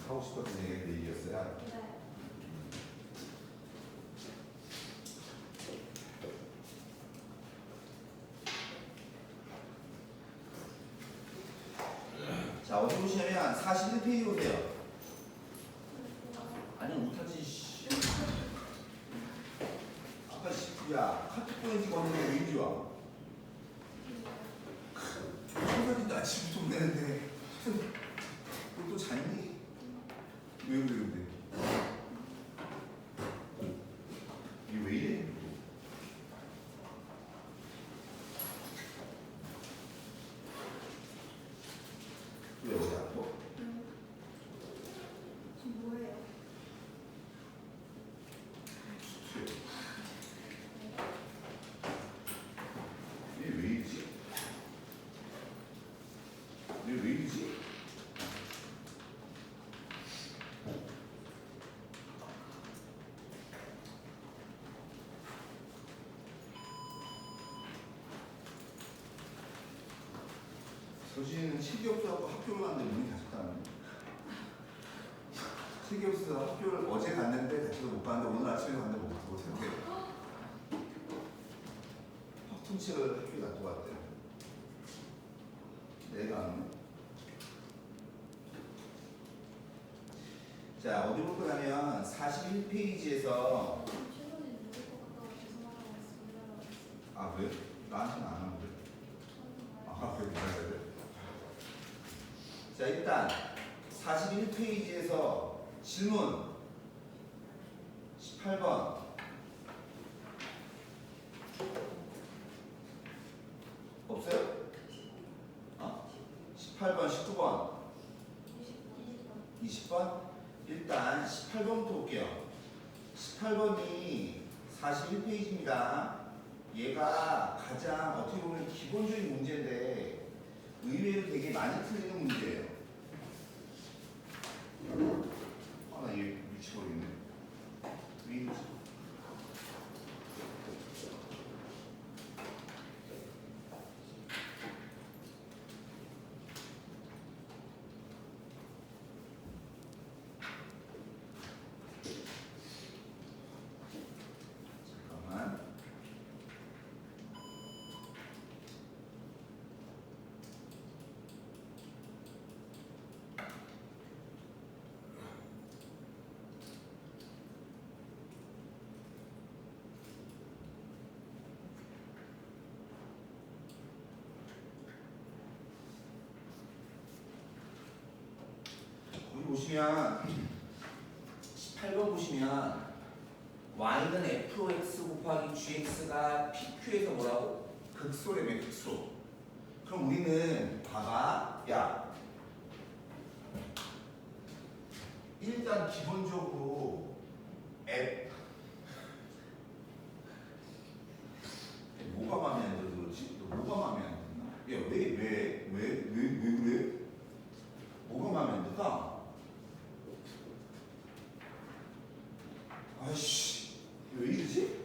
하고 싶었던 얘기였어요. 네. 자, 어디 보시냐면 41페이지 보세요. 아니 못하지. 씨. 아까 야 카톡 보내지 거는데 왜 이리 와? 청소년도 아침부터 보내는데 너 또 잤니? 왜 그래 근데? 이게 왜 이래? 왜 어디 아파? 지금 뭐예요? 얘 왜 이러지? 얘 왜 이러지? 서진이는 책이 없어갖고 학교를 갔는데 문이 닫혔다는. 책이 없어서 학교를 어제 갔는데 다시도 못 갔는데 오늘 아침에 갔는데 못했대. 학통책을 학교에 놔두고 왔대요. 내가 안 해. 자, 어디 볼 거냐면 41페이지에서 최근에 누굴 것 같다고 죄송하다고 했습니다. 아 왜? 나한테는 안 하는데. 아 그래 기다려야 돼. 자 일단 41페이지에서 질문 18번 없어요? 어? 18번, 19번, 20번? 일단 18번부터 볼게요. 18번이 41페이지입니다. 얘가 가장 어떻게 보면 기본적인 문제인데 의외로 되게 많이 틀리는 문제예요. 아, 나 얘 미치버리겠네. 왜 이러지? 잠깐만. 여기 보시면 18번 보시면 y는 fx 곱하기 gx가 pq에서 뭐라고? 극소래며 극소. 그럼 우리는 봐봐. 야 일단 기본적으로 f 뭐가 마음에 안 들어서 그렇지? 너 뭐가 마음에 안 드나? 야 왜 그래? 뭐가 마음에 안 들까? 아이씨 왜 이러지?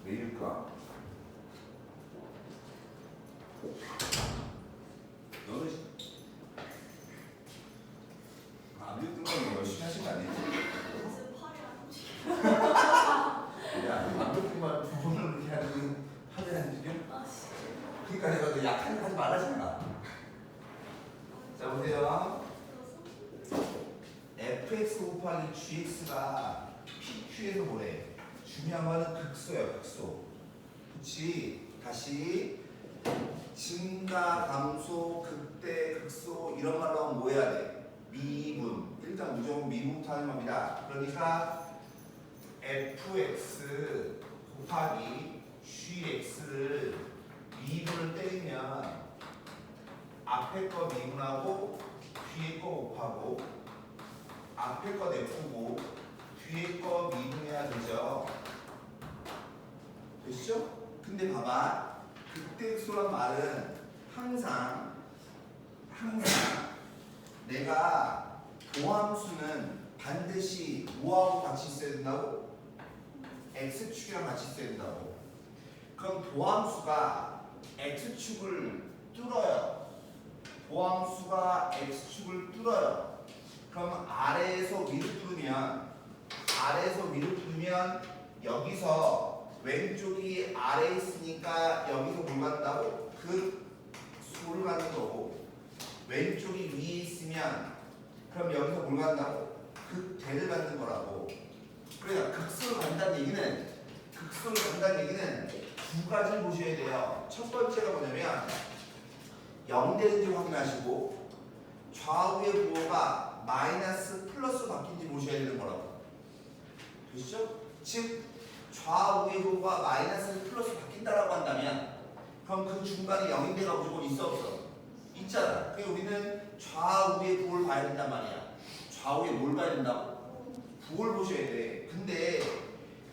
왜 이럴까? 너는 아무튼 건 열심히 하신 거 아니지? 무슨 팔이 안 움직여. 야, 완벽히만 두 번을 그렇게 하는 팔이 안 움직여? 아, 씨. 그러니까 내가 너 약한 거 하지 말라잖아. 자 보세요. fx 곱하기 gx가 pq에서 뭐래? 중요한 거는 극소야 극소. 그치? 다시 증가, 감소, 극대, 극소 이런 말로 하면 뭐 해야 돼? 미분. 일단 무조건 미분부터 하는 겁니다. 그러니까 fx 곱하기 gx를 미분을 때리면 앞에 거 미분하고 뒤에 거 곱하고 앞에 거 f고 뒤에 거 미분해야 되죠. 되시죠? 근데 봐봐. 극대극소란 말은 항상 내가 도함수는 반드시 뭐하고 같이 있어야 된다고? x축이랑 같이 있어야 된다고. 그럼 도함수가 x축을 뚫어요. 도함수가 x축을 뚫어요. 그럼 아래에서 위를 뚫으면 여기서 왼쪽이 아래에 있으니까 여기서 뭘 갖는다고? 극수를 갖는 거고, 왼쪽이 위에 있으면 그럼 여기서 뭘 갖는다고? 극대를 갖는 거라고. 그러니까 극수를 갖는다는 얘기는 두 가지를 보셔야 돼요. 첫 번째가 뭐냐면 0 되는지 확인하시고 좌우의 부호가 마이너스 플러스 바뀐지 보셔야 되는 거라고. 되시죠? 즉 좌우의 부호가 마이너스 플러스 바뀐다라고 한다면 그럼 그 중간에 0인데가 무조건 있어 없어? 있잖아. 그러니까 우리는 좌우의 부호를 봐야 된단 말이야. 좌우에 뭘 봐야 된다고? 부호를 보셔야 돼. 근데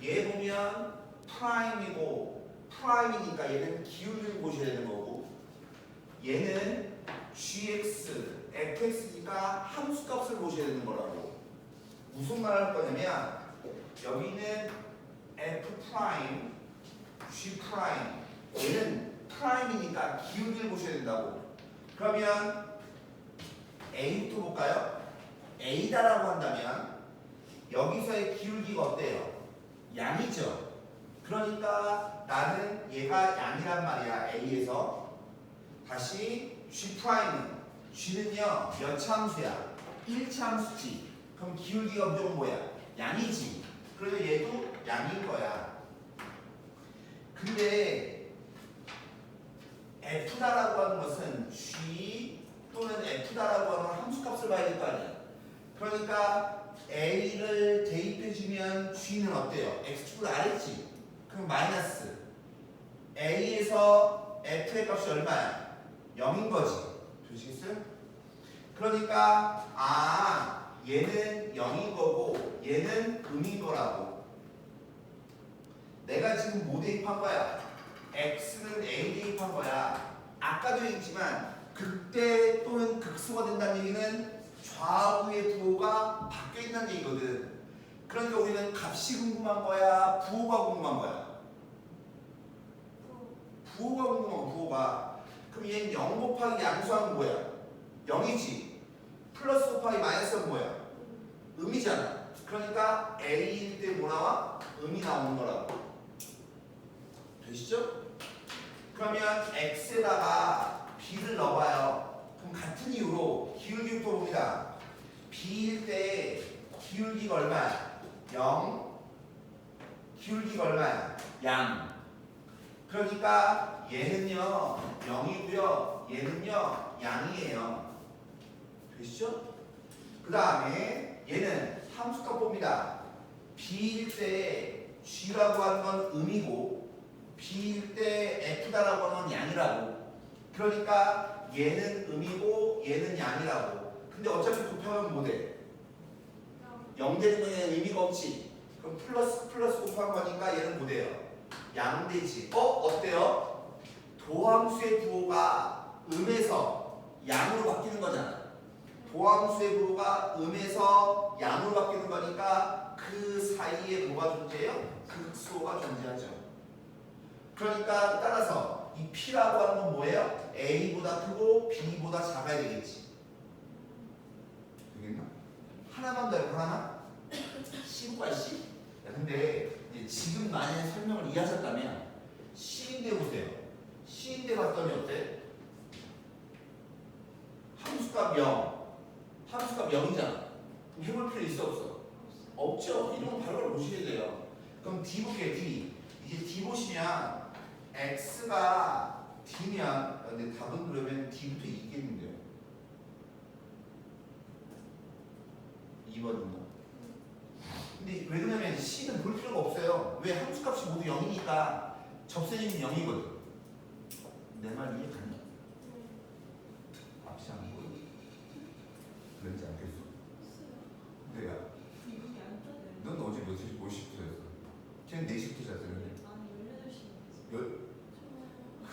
얘 보면 프라임이니까 얘는 기울기를 보셔야 되는 거고, 얘는 gx, fx니까 함수값을 보셔야 되는 거라고. 무슨 말을 할 거냐면 여기는 f 프라임, g 프라임, 얘는 프라임이니까 기울기를 보셔야 된다고. 그러면 A부터 볼까요? A다라고 한다면 여기서의 기울기가 어때요? 양이죠. 그러니까 나는 얘가 양이란 말이야. A에서 다시 G 프라임은 G는요 몇 차 함수야? 1차 함수지. 그럼 기울기가 무조건 뭐야? 양이지. 그래서 얘도 양인 거야. 근데 F다라고 하는 것은 G 또는 F다라고 하는 함수값을 봐야 될 거 아니야. 그러니까 A를 대입해주면 G는 어때요? X축을 아래지. 그럼 마이너스 A에서 F의 값이 얼마야? 0인 거지. 되시겠어요? 그러니까 얘는 0인 거고 얘는 음인 거라고. 내가 지금 뭐 대입한 거야? X는 A 대입한 거야. 아까도 얘기했지만 극대 또는 극소가 된다는 얘기는 좌우의 부호가 바뀌어 있다는 얘기거든. 그러니까 우리는 값이 궁금한 거야? 부호가 궁금한 거야? 부호가 궁금한 거야. 부호가. 그럼 얘는 0 곱하기 양수하면 뭐야? 0이지. 플러스 곱하기 마이너스는 뭐야? 음이잖아. 그러니까 A일 때 뭐 나와? 음이 나오는 거라고. 되시죠? 그러면 X에다가 B를 넣어봐요. 그럼 같은 이유로 기울기부터 봅니다. B일 때 기울기가 얼마야? 0. 기울기가 얼마야? 양. 그러니까 얘는요 0이고요. 얘는요 양이에요. 되시죠? 그 다음에 얘는 함수값 봅니다. B일 때 G라고 하는 건 음이고 B일 때 F다라고 하는 건 양이라고. 그러니까 얘는 음이고 얘는 양이라고. 근데 어차피 곱하면 뭐 돼? 0 되는 거에는 의미가 없지. 그럼 플러스 곱한 거니까 얘는 뭐 돼요? 양 되지. 어때요? 도함수의 부호가 음에서 양으로 바뀌는 거잖아. 도함수의 부호가 음에서 양으로 바뀌는 거니까 그 사이에 뭐가 존재해요? 극소가 존재하죠. 그러니까 따라서 이 P라고 하는 건 뭐예요? A보다 크고 B보다 작아야 되겠지. 되겠나? 하나만 더 해봐. 하나만? C과 C? 야, 근데 이제 지금 만약에 설명을 이해하셨다면 C인데 보세요. C인데 봤더니 어때? 함수값 0. 함수값 0이잖아. 해볼 필요 있어 없어? 없죠. 이런 거 바로 보셔야 돼요. 그럼 D 볼게요. D. 이제 D 보시면 X가 D면, 근데 답은 그러면 D부터 있겠는데요. 2번인가? 근데 왜 그러냐면 C는 볼 필요가 없어요. 왜? 함수값이 모두 0이니까 접선이는 0이거든. 내 말 이해 가냐? 앞이 안 보여. 그런지 않겠어? 내가 넌 어제 몇 시부터 잤어? 쟤는 4시부터 잤었는데 그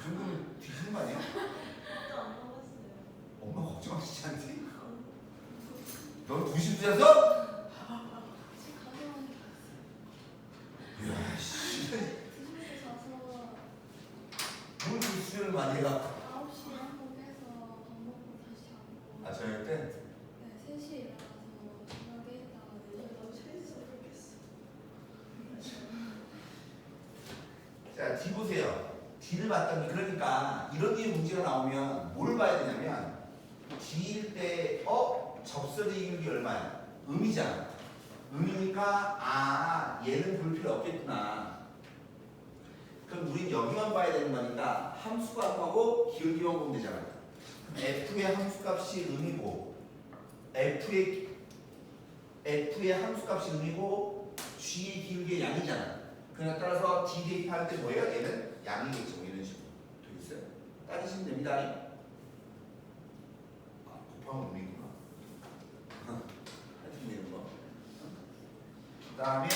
정도면 뒤지는 거 아니야? 엄마 걱정하시지 않지? 넌 2시 뒤집어졌어? 지금 가져가는 이야 씨. 드시면서 자서 뭘 수련을 많이 해가. 9시에 한번 깨서 밥 먹고 다시 자고 아 저녁 때? 네, 3시에 일어나서 저녁에 있다가 4시에 나도 체리서 그렇겠어. 자 D 보세요. D를 봤더니 그러니까 이런 류의 문제가 나오면 뭘 봐야 되냐면 D일 때 접선의 이익이 얼마야? 음이잖아. 음이니까 아 얘는 볼 필요 없겠구나. 그럼 우린 여기만 봐야 되는 거니까 함수값하고 기울기만 보면 되잖아. 그럼 F의 함수값이 음이고 F의 함수값이 음이고 G의 기울기의 양이잖아. 그러니까 따라서 D 대입할 때 뭐예요? 얘는 양이겠죠. 이런 식으로 되겠어요? 따지시면 됩니다. 아, 곱하면 음이구나. 하여튼 이런 거. 그 다음에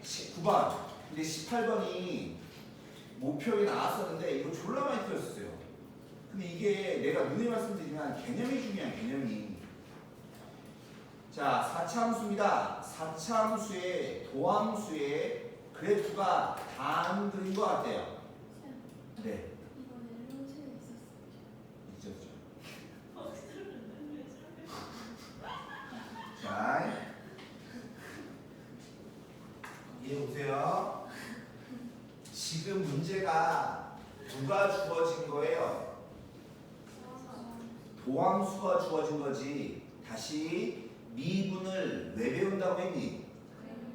19번. 근데 18번이 모평이 나왔었는데 이거 졸라 많이 틀렸었어요. 근데 이게 내가 눈에 말씀드리면 개념이 중요한 개념이. 자, 4차 함수입니다. 4차 함수의 도함수의 그래프가 다 안 그린 것 같아요. 네, 이번에 일본식에 있었어요. 있었죠. 자, 이해 보세요. 지금 문제가 누가 주어진 거예요? 도함수가 주어진 거지. 다시 미분을 왜 배운다고 했니?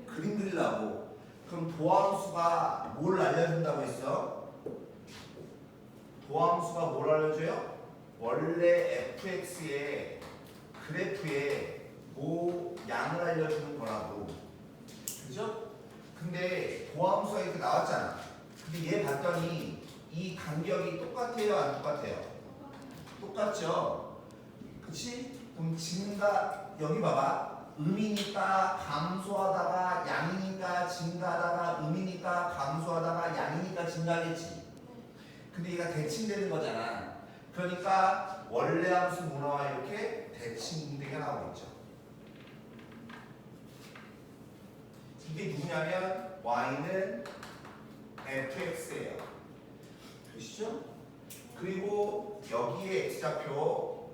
그림 그리려고. 그럼 도함수가 뭘 알려준다고 했어? 도함수가 뭘 알려줘요? 원래 fx의 그래프의 양을 알려주는 거라고. 그죠? 근데 도함수가 이렇게 나왔잖아. 근데 얘 봤더니 이 간격이 똑같아요? 안 똑같아요? 똑같죠? 그치? 그럼 증가, 여기 봐봐. 음이니까 감소하다가 양이니까 증가하다가 음이니까 감소하다가 양이니까 증가하겠지. 근데 얘가 대칭되는 거잖아. 그러니까 원래 함수 문화와 이렇게 대칭되게 나오고 있죠. 이게 누구냐면 y는 fx예요. 되시죠? 그리고 여기에 x좌표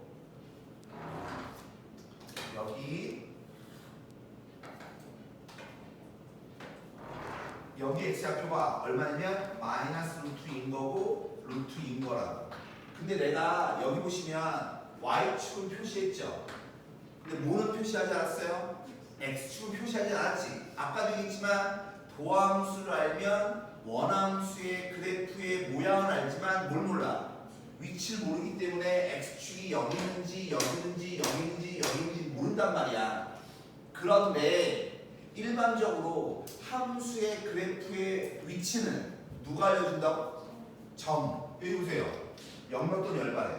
여기 x좌표가 얼마냐면 마이너스 루트인 거고 루트인 거라고. 근데 내가 여기 보시면 y축은 표시했죠. 근데 뭐는 표시하지 않았어요? x축은 표시하지 않았지. 아까도 얘기했지만 도함수를 알면 원함수의 그래프의 모양은 알지만 뭘 몰라? 위치를 모르기 때문에 x축이 여기 있는지 여기 있는지 여기 있는지 여기 있는지 모른단 말이야. 그런데 일반적으로 함수의 그래프의 위치는 누가 알려준다고? 점. 여기 보세요. 0몇 또는 열반에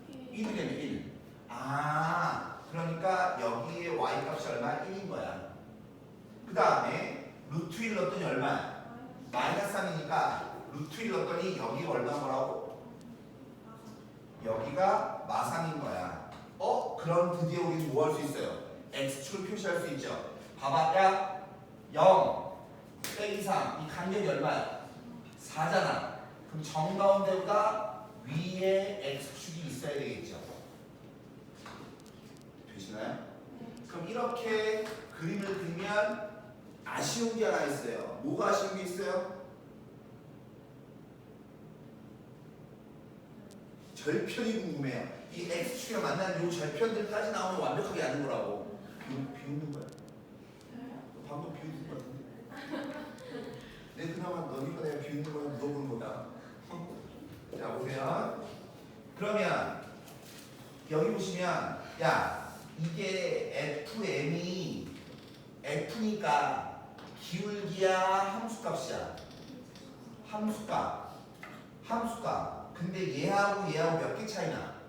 1이 되면 1. 아, 그러니까 여기에 y 값이 얼마? 1인 거야. 그 다음에 루트 1 넣었더니 얼마야? 마이너스 3이니까 루트 1 넣었더니 여기가 얼마인 거라고? 여기가 마상인 거야. 그럼 드디어 우리 뭐 할 수 있어요? x축을 표시할 수 있죠. 봐봐, 야 0 빼기 3, 이 간격이 얼마야? 4잖아. 그럼 정가운데보다 위에 x축이 있어야 되겠죠. 되시나요? 그럼 이렇게 그림을 그리면 아쉬운 게 하나 있어요. 뭐가 아쉬운 게 있어요? 절편이 궁금해요. 이 x축이랑 만나는 이 절편들까지 나오면 완벽하게 아는 거라고. 비웃는 거야. 방금 비웃는 거 같은데. 내 그나마 너니까 내가 비웃는 거야 물어보는 거다. 자 보세요. 그러면 여기 보시면 야 이게 fm이 f니까 기울기야 함수값이야. 함수값. 근데 얘하고 몇 개 차이나?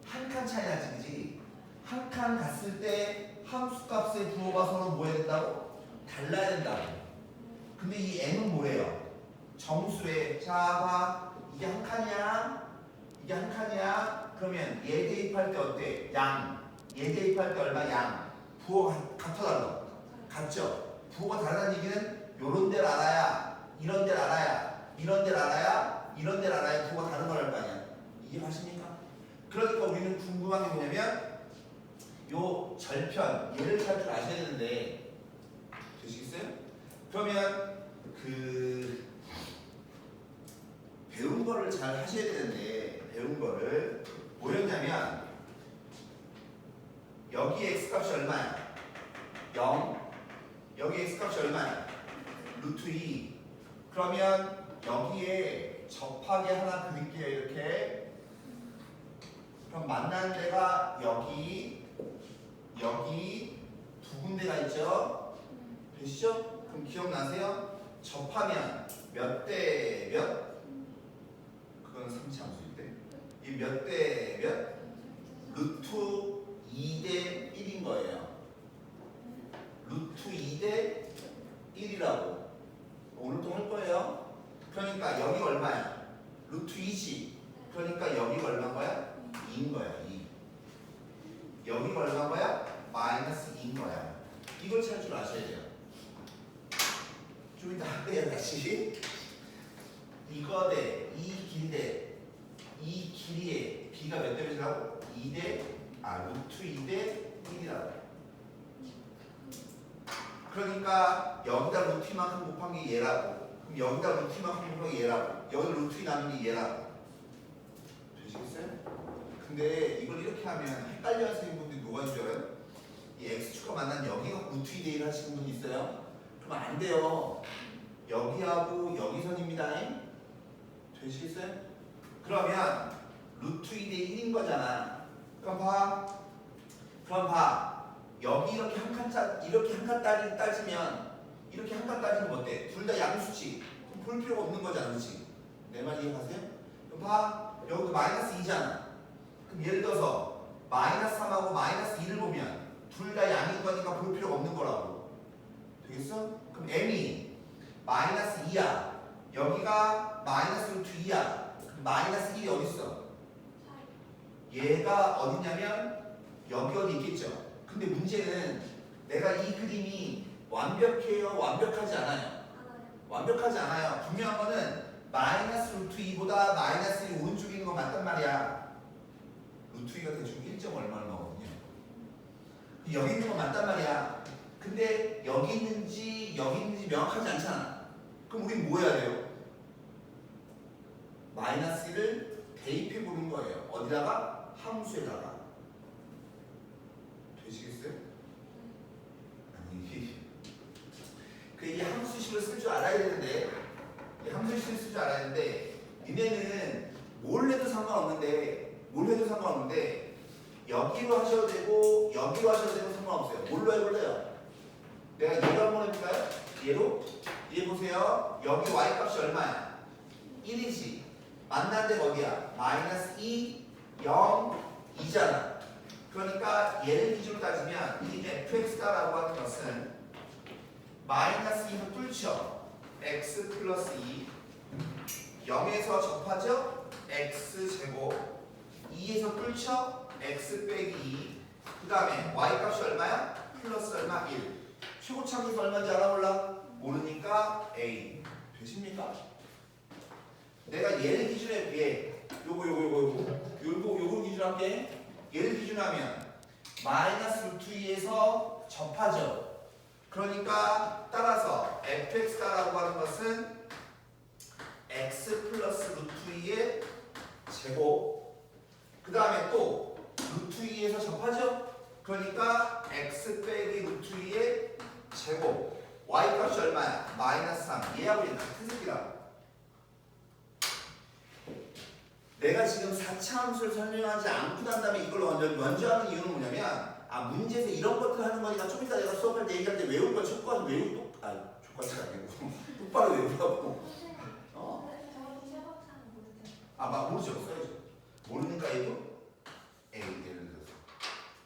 한 칸 차이 나지, 그지? 한 칸 갔을 때 함수값의 부호가 서로 뭐 해야 된다고? 달라야 된다고. 근데 이 m은 뭐예요? 정수에. 자, 봐. 이게 한 칸이야. 그러면 얘 대입할 때 어때? 양. 얘 대입할 때 얼마? 양. 부호가 같아 달라? 같죠? 부호가 다르다는 얘기는 요런 데를 알아야, 이런 데를 알아야, 이런 데를 알아야, 이런 데를 알아야 부호가 다른 걸 알 거 아니야. 이게 맞습니까? 그러니까 우리는 궁금한 게 뭐냐면 요 절편 얘를 잘 줄 아셔야 되는데 되시겠어요? 그러면 그 배운 거를 잘 하셔야 되는데 배운 거를 뭐였냐면 여기 x값이 얼마야? 0. 여기 x값이 얼마야? 루트 2. 그러면 여기에 접하게 하나 그릴게요. 이렇게. 그럼 만나는 데가 여기 두 군데가 있죠? 되시죠? 그럼 기억나세요? 접하면 몇 대 몇? 그건 3차 함수인데 이 몇 대 몇? 루트 2대 1인 거예요. 루트 2대 1이라고 오늘도 할 거예요. 그러니까 여기가 얼마야? 루트 2지. 그러니까 여기가 얼마인 거야? 2인 거야. 2. 여기가 얼마인 거야? 마이너스 2인 거야. 이걸 찾을 줄 아셔야 돼요. 좀 이따 할게요. 다시. 이거 대 이 길 대 이 길이의 b가 몇 대 몇이라고? 2대 루트 2대 1이라고. 그러니까 여기다 루트 만큼 곱한 게 얘라고. 그럼 여기다 루트 만큼 곱한 게 얘라고. 여기 루트 나누는 게 얘라고. 되시겠어요? 근데 이걸 이렇게 하면 헷갈려 하시는 분들이 누가 있는 줄 알아요? 이 x축과 만난 여기가 루트 2대 1 하시는 분이 있어요? 그러면 안 돼요. 여기하고 여기 선입니다. 되시겠어요? 그러면 루트 2대 1인 거잖아. 그럼 봐. 여기 이렇게 한 칸 따지면 이렇게 한 칸 따지면 어때? 둘 다 양수치. 그럼 볼 필요가 없는 거잖아, 그렇지? 내 말 이해가세요? 그럼 봐. 여기도 마이너스 2잖아. 그럼 예를 들어서 마이너스 3하고 마이너스 2를 보면 둘 다 양인 거니까 볼 필요가 없는 거라고. 되겠어? 그럼 m이 마이너스 2야. 여기가 마이너스 루트 2야. 그럼 마이너스 1이 어디 있어? 얘가 어디냐면 여기 어디 있겠죠. 근데 문제는 내가 이 그림이 완벽해요? 완벽하지 않아요? 완벽하지 않아요. 분명한 거는 마이너스 루트 2보다 마이너스 1이 오른쪽에 있는 거 맞단 말이야. 루트 2가 대충 1점 얼마나 나오거든요. 여기 있는 거 맞단 말이야. 근데 여기 있는지 명확하지 않잖아. 그럼 우린 뭐 해야 돼요? 마이너스 1을 대입해 보는 거예요. 어디다가? 함수에다가. 되시겠어요? 아니, 이 함수식을 쓸 줄 알아야 되는데, 이 함수식을 쓸 줄 알아야 되는데, 니네는 뭘 해도 상관없는데, 여기로 하셔도 되고, 여기로 하셔도 되고 상관없어요. 뭘로 해볼래요? 내가 얘로 한번 해볼까요? 얘 보세요. 여기 y값이 얼마야? 1이지. 만난 데가 어디야? 마이너스 2, 0, 2잖아. 그러니까 얘를 기준으로 따지면 이 fx다라고 하는 것은 마이너스 2로 뚫죠. x 플러스 2 0에서 접하죠. x제곱 2에서 뚫죠. x 빼기 2 그 다음에 y값이 얼마야? 플러스 얼마? 1 최고차항에서 얼마인지 알아 몰라? 모르니까 a 되십니까? 내가 얘를 기준에 비해 요거 기준할게. 얘를 기준하면 마이너스 루트 2에서 접하죠. 그러니까 따라서 fx다라고 하는 것은 x 플러스 루트 2의 제곱 그 다음에 또 루트 2에서 접하죠. 그러니까 x 빼기 루트 2의 제곱 y값이 얼마야? 마이너스 3 얘하고 얘는 같은 새끼라고. 내가 지금 4차 함수를 설명하지 않고 난 다음에 이걸 먼저 하는 이유는 뭐냐면 문제에서 이런 것들 하는 거니까 좀 이따 내가 수업할 때 얘기할 때 외울 걸 촉구하지 외우고 촉구하지 아니고 똑바로 외우라고. 모르죠. 써야죠. 모르니까 얘도 예를 들어서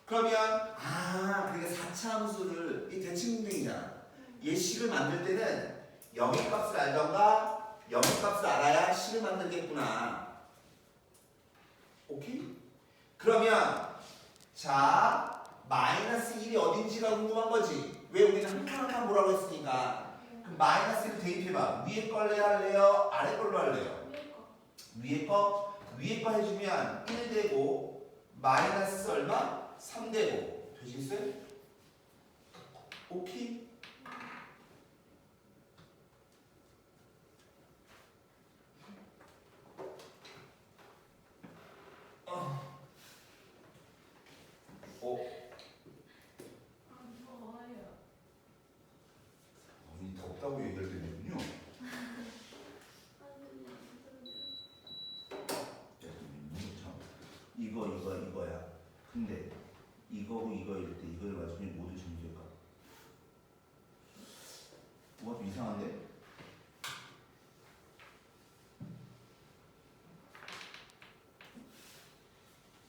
그러면 그게 4차 함수를 이 대칭분명이잖아. 얘 식을 만들 때는 영의 값을 알던가 영의 값을 알아야 식을 만들겠구나. 오케이? 그러면 자 마이너스 1이 어딘지가 궁금한 거지. 왜 우리는 한 칸 한 칸 보라고 했으니까. 그럼 마이너스 1을 대입해봐. 위에 걸로 할래요? 아래 걸로 할래요? 위에 거. 위에 거 해주면 1 되고 마이너스 얼마? 3 되고 되시겠어요? 오케이? 아, 더워요. 언니 덥다고 얘기할 때는요. 이거야. 근데 이거고 이거일 때 이걸 맞으면 모두 정지일까? 뭐가 좀 이상한데?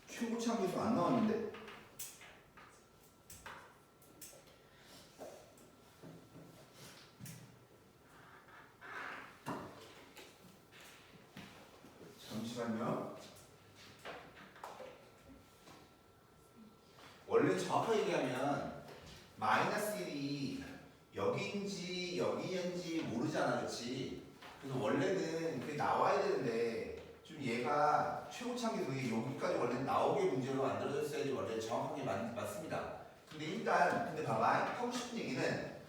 최고치한 계수 안 나왔는데? 잠시만요. 원래 정확하게 얘기하면 마이너스 1이 여기인지 여기인지 모르잖아, 그렇지? 그래서 원래는 그게 나와야 되는데 좀 얘가 최고치한 계속이 여기까지 원래 나오게 문제로 만들어졌어야지 원래 정확하게 맞습니다. 근데 봐봐, 하고 싶은 얘기는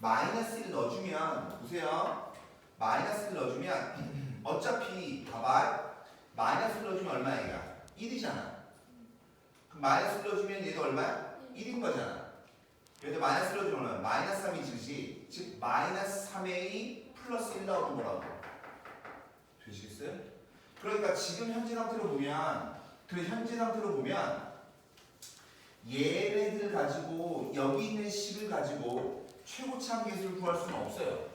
마이너스 1을 넣어주면 보세요. 마이너스 1을 넣어주면 어차피 봐봐, 마이너스 1을 넣어주면 얼마야 얘가? 1이잖아. 그럼 마이너스 1을 넣어주면 얘도 얼마야? 1인 거잖아. 여기다 마이너스 1을 넣어주면 얼마야? 마이너스 3이지. 즉 마이너스 3a 플러스 1 나오는 거라고. 되시겠어요? 그러니까 지금 현재 상태로 보면 얘네들 가지고 여기 있는 식을 가지고 최고치한 계수를 구할 수는 없어요.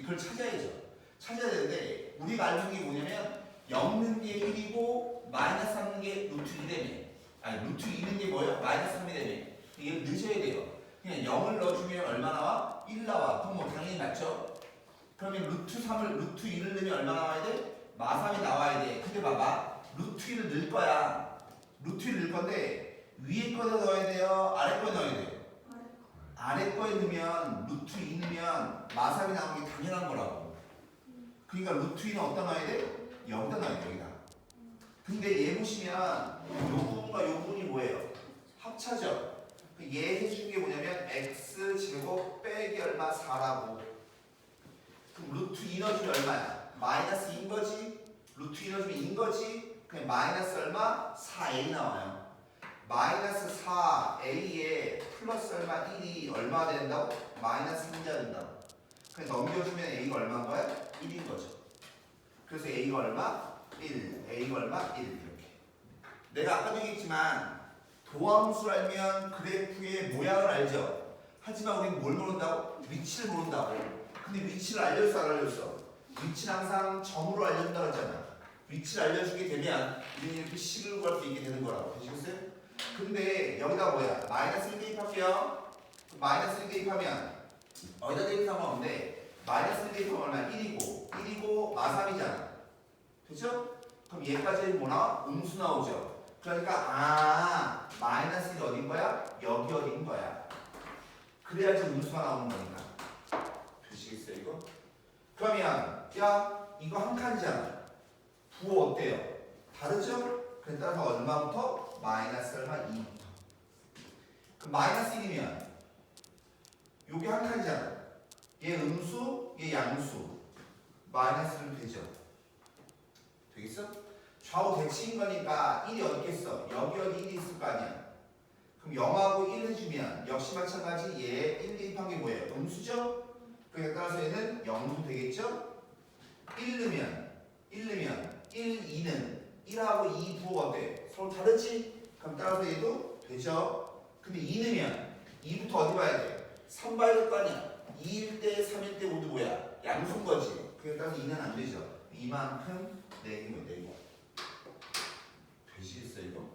그걸 찾아야죠. 찾아야 되는데 우리가 알고 있는 게 뭐냐면 0는 게 1이고 마이너스 3는 게 루트 2되네. 아니 루트 2는 게 뭐예요? 마이너스 3이 되네. 이걸 넣으셔야 돼요. 그냥 0을 넣어주면 얼마 나와? 1 나와. 그럼 뭐 당연히 맞죠? 그러면 루트 2를 넣으면 얼마 나와야 돼? 마3이 나와야 돼. 근데 봐봐. 루트 2를 넣을 거야. 루트 2를 넣을 건데 위에 거에 넣어야 돼요? 아래 거에 넣어야 돼요? 아래 거에 넣으면 루트 2 넣으면 마3이 나오는 게 당연한 거라고. 그러니까 루트 2는 어디다 넣어야 돼? 여기다 넣어야 돼, 여기다. 근데 얘 보시면 요 부분과 요 부분이 뭐예요? 합차죠. 얘 해준 게 뭐냐면 x제곱 빼기 얼마 4라고. 그럼 루트 2 넣어주면 얼마야? 마이너스 2인 거지? 루트 2 넣어주면 2인 거지? 그냥 마이너스 얼마? 4a 나와요. 마이너스 4a에 플러스 얼마 1이 얼마 된다고? 마이너스 1이 된다고. 그냥 넘겨주면 a가 얼마인 거야? 1인 거죠. 그래서 a가 얼마? 1, a가 얼마? 1 이렇게. 내가 아까도 얘기했지만 도함수 알면 그래프의 모양을 알죠. 하지만 우리는 뭘 모른다고? 위치를 모른다고. 근데 위치를 알려줬어 안 알려줬어? 위치는 항상 점으로 알려준다고 했잖아. 위치를 알려주게 되면 우리는 이렇게 식을 구할 수 있게 되는 거라고. 되시겠어요? 근데 여기다 뭐야? 마이너스 1 대입할게요. 마이너스 1 대입하면 어디다 대입하면 없는데 마이너스 1 대입하면 얼마야? 1이고 마3이잖아. 그죠? 그럼 얘까지 뭐 나와? 음수 나오죠. 그러니까 마이너스 1이 어딘 거야? 여기 어딘 거야. 그래야지 음수가 나오는 거니까. 되시겠어요 이거? 그러면 야 이거 한 칸이잖아. 부호 어때요? 다르죠? 그래 따라서 얼마부터? 마이너스 얼마? 2부터. 그럼 마이너스 1이면 요게 한 칸이잖아. 얘 음수, 얘 양수. 마이너스 1 되죠? 되겠어? 좌우 대칭인 거니까 1이 어디 있겠어? 여기 어디 1이 있을 거 아니야. 그럼 0하고 1 해주면 역시 마찬가지 얘 1 대입한 게 뭐예요? 음수죠? 그러니까 따라서 얘는 0도 되겠죠? 1 넣으면 1, 2는 1하고 2 부호가 어때? 서로 다르지? 그럼 따라서 얘도 되죠? 근데 2 넣으면 2부터 어디 봐야 돼? 3 봐야 될 거 아니야. 2일 때 3일 때 모두 뭐야? 양수인 거지. 그러니까 따라서 2는 안 되죠. 이만큼 내기면 내기. 되시겠어요 이거?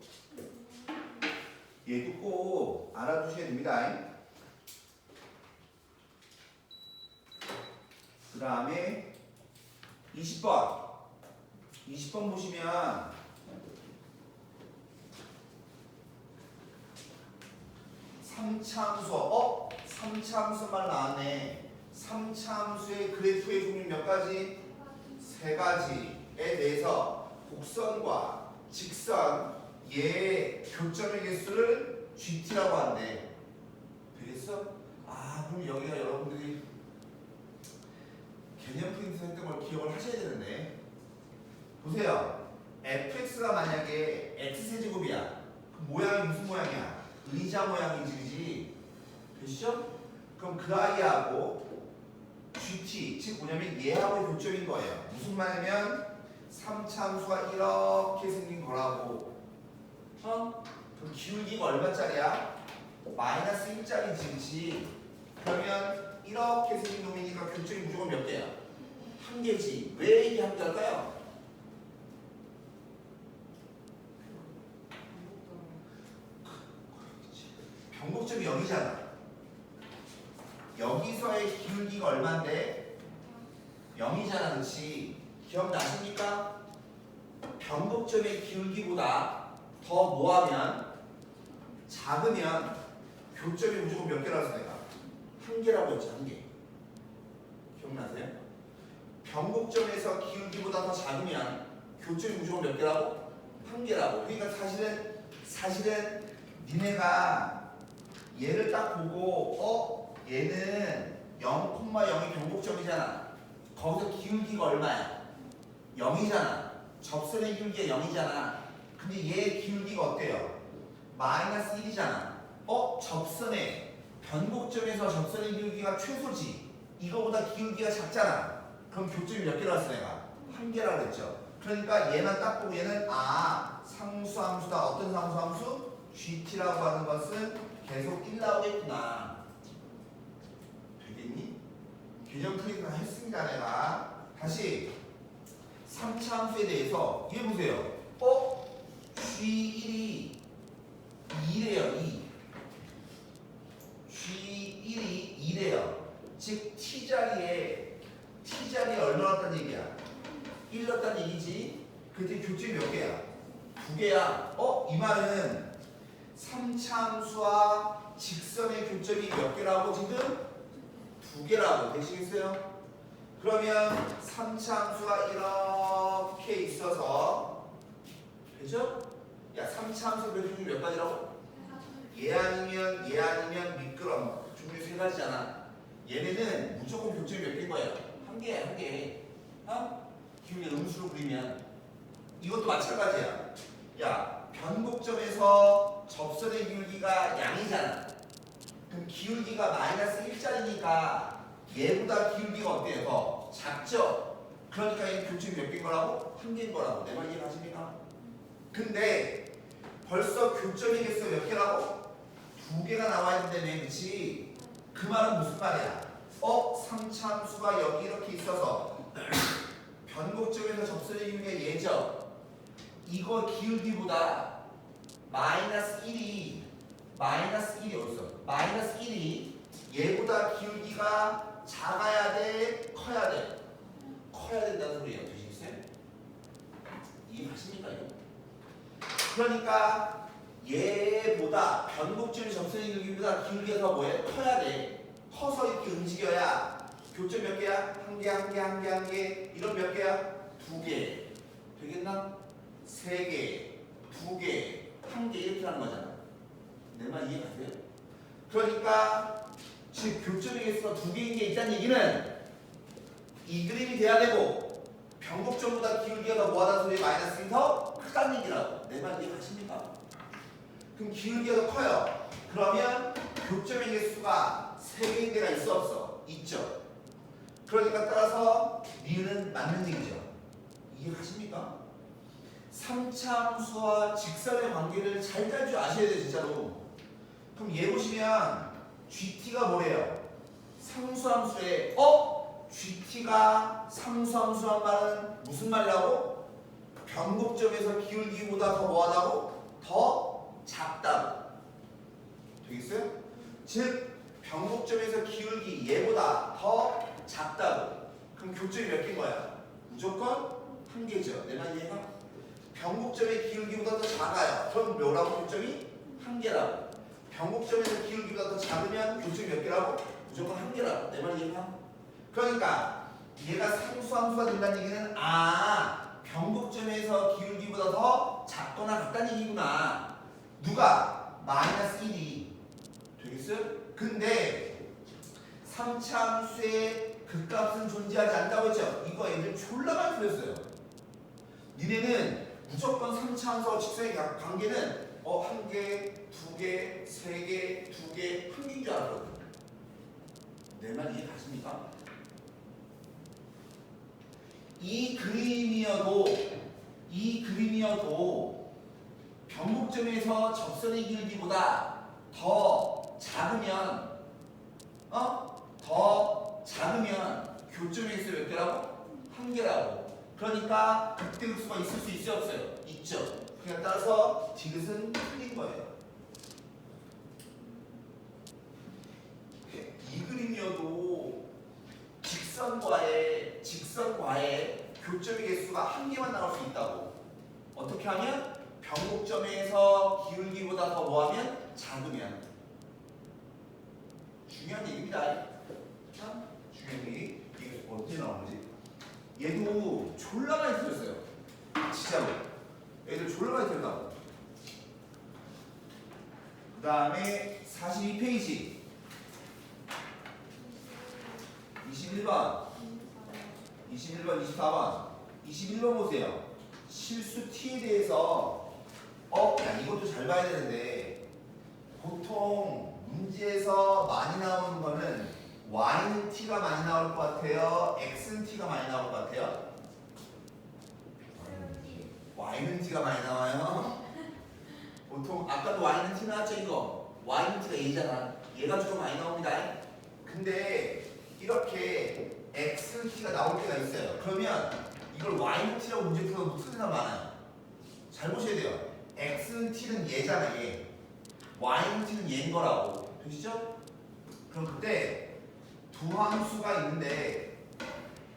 얘도 꼭 알아두셔야 됩니다. 그 다음에 20번. 20번 보시면 삼차함수. 삼차함수만 나왔네. 삼차함수의 그래프의 종류 몇 가지? 세 가지에 대해서 곡선과 직선 얘의 교점의 개수를 GT라고 한대. 되겠어? 그럼 여기가 여러분들이 개념 프린트 했던 걸 기억을 하셔야 되는데, 보세요. fx가 만약에 x세제곱이야. 그 모양이 무슨 모양이야? 의자 모양이지, 그지? 되시죠? 그럼 그 아이하고 gt, 즉 뭐냐면 얘하고의 교점인 거예요. 무슨 말이냐면 3차함수가 이렇게 생긴 거라고. 그럼 기울기가 얼마짜리야? 마이너스 1짜리지, 그치? 그러면 이렇게 생긴 놈이니까 교점이 무조건 몇 개야? 한 개지. 왜 이게 한 개일까요? 변곡점이 여기잖아. 여기서의 기울기가 얼만데? 0이잖아, 그치? 기억나십니까? 변곡점의 기울기보다 더 뭐하면? 작으면 교점이 무조건 몇 개라고 해서 내가 한 개라고 했지. 한 개. 기억나세요? 변곡점에서 기울기보다 더 작으면 교점이 무조건 몇 개라고? 한 개라고. 그러니까 사실은 니네가 얘를 딱 보고 얘는 0,0이 변곡점이잖아. 거기서 기울기가 얼마야? 0이잖아. 접선의 기울기가 0이잖아. 근데 얘의 기울기가 어때요? 마이너스 1이잖아. 접선의 변곡점에서 접선의 기울기가 최소지. 이거보다 기울기가 작잖아. 그럼 교점이 몇 개라고 했어 내가? 한 개라고 그랬죠. 그러니까 얘만 딱 보고 얘는 상수함수다. 어떤 상수함수? GT라고 하는 것은 계속 1 나오겠구나. 되겠니? 개념 프린트 했습니다 내가. 다시 3차 함수에 대해서 얘 보세요. G1이 2래요. 2. G1이 2래요. 즉 T자리에 얼마 넣었다는 얘기야? 1 넣었다는 얘기지. 그때 교점이 몇 개야? 2개야. 이 말은 3차 함수와 직선의 교점이 몇 개라고 지금? 2개라고. 되시겠어요? 그러면 3차 함수가 이렇게 있어서 되죠? 야, 3차 함수 교점이 몇 가지라고? 얘 아니면 미끄럼. 종류 세 가지잖아. 얘네는 무조건 교점이 몇 개인 거예요? 한 개. 기울기 음수로 그리면 이것도 마찬가지야. 야, 변곡점에서 접선의 기울기가 양이잖아. 그럼 기울기가 마이너스 1짜리니까 얘보다 기울기가 어때요? 더 작죠? 그러니까 이 교점이 몇 개인 거라고? 한 개인 거라고. 내 말 이해가십니까? 근데 벌써 교점의 개수가 몇 개라고? 2개가 나와야 된다며, 그치? 그 말은 무슨 말이야? 3차 함수가 여기 이렇게 있어서 변곡점에서 접선의 기울기가 얘죠? 이거 기울기보다 마이너스 1이 어딨어? 마이너스 1이 얘보다 기울기가 작아야 돼? 커야 돼? 커야 된다는 소리예요. 되시겠어요? 이해하십니까 이거? 그러니까 얘보다 변곡점의 접선의 기울기보다 기울기가 더 뭐해? 커야 돼. 커서 이렇게 움직여야 교점 몇 개야? 한 개. 이런 몇 개야? 2개. 되겠나? 3개, 2개, 1개 이렇게 하는 거잖아. 내 말 이해가세요? 그러니까 즉 교점의 개수가 2개인 게 있다는 얘기는 이 그림이 돼야 되고 변곡점보다 기울기가 더 뭐하다는 소리? 마이너스 1이 더 크다는 얘기라고. 내 말 이해가십니까? 그럼 기울기가 더 커요. 그러면 교점의 개수가 3개인 데가 있어 없어? 있죠. 그러니까 따라서 니은은 맞는 얘기죠. 이해가십니까? 3차 함수와 직선의 관계를 잘 딸 줄 아셔야 돼요, 진짜로. 그럼 얘 보시면 GT가 뭐래요? 상수함수에 GT가 상수함수란 말은 무슨 말이라고? 변곡점에서 기울기보다 더 뭐하다고? 더 작다고. 되겠어요? 즉 변곡점에서 기울기 얘보다 더 작다고. 그럼 교점이 몇 개인 거야? 무조건 한 개죠. 내 말 이해가? 변곡점의 기울기보다 더 작아요. 그럼 뭐라고? 교점이 한 개라고. 변곡점에서 기울기보다 더 작으면 교점이 몇 개라고? 무조건 한 개라고. 내 말 이해가? 그러니까 얘가 상수함수가 된다는 얘기는 변곡점에서 기울기보다 더 작거나 같다는 얘기구나. 누가? 마이너스 1이 되겠어요? 근데 3차 함수의 극값은 존재하지 않다고 했죠? 이거 애들 졸라 많이 틀렸어요. 니네는 무조건 3차 함수와 직선의 관계는 한 개, 두 개, 세 개, 두 개, 한 개인 줄 알았거든. 내 말 이해 가십니까? 이 그림이어도 변곡점에서 접선의 길기보다 더 작으면 교점에서 몇 개라고? 한 개라고. 그러니까 극대극소가 있을 수 있어요, 없어요? 있죠. 그냥 따라서 디귿은 틀린 거예요. 이 그림이어도 직선과의 교점의 개수가 한 개만 나올 수 있다고. 어떻게 하면? 변곡점에서 기울기보다 더 뭐하면? 작으면. 중요한 얘기입니다. 중요한 얘기. 이게 언제 나오지? 얘도 졸라 많이 틀렸어요. 진짜로. 얘들 졸라 많이 틀렸다고. 그 다음에 42페이지 21번 24번 21번 보세요. 실수 t에 대해서 야 이것도 잘 봐야 되는데 보통 문제에서 많이 나오는 거는 y는 t가 많이 나올 것 같아요? x는 t가 많이 나올 것 같아요? y는 t가 많이 나와요. 보통 아까도 y는 t 나왔죠 이거. y는 t가 얘잖아. 얘가 좀 많이 나옵니다. 근데 이렇게 x는 t가 나올 때가 있어요. 그러면 이걸 y는 t라고 문제 풀어도 무슨 사람 많아요. 잘 보셔야 돼요. x는 t는 얘잖아 얘. y는 t는 얘인 거라고. 되시죠? 그럼 그때 두 함수가 있는데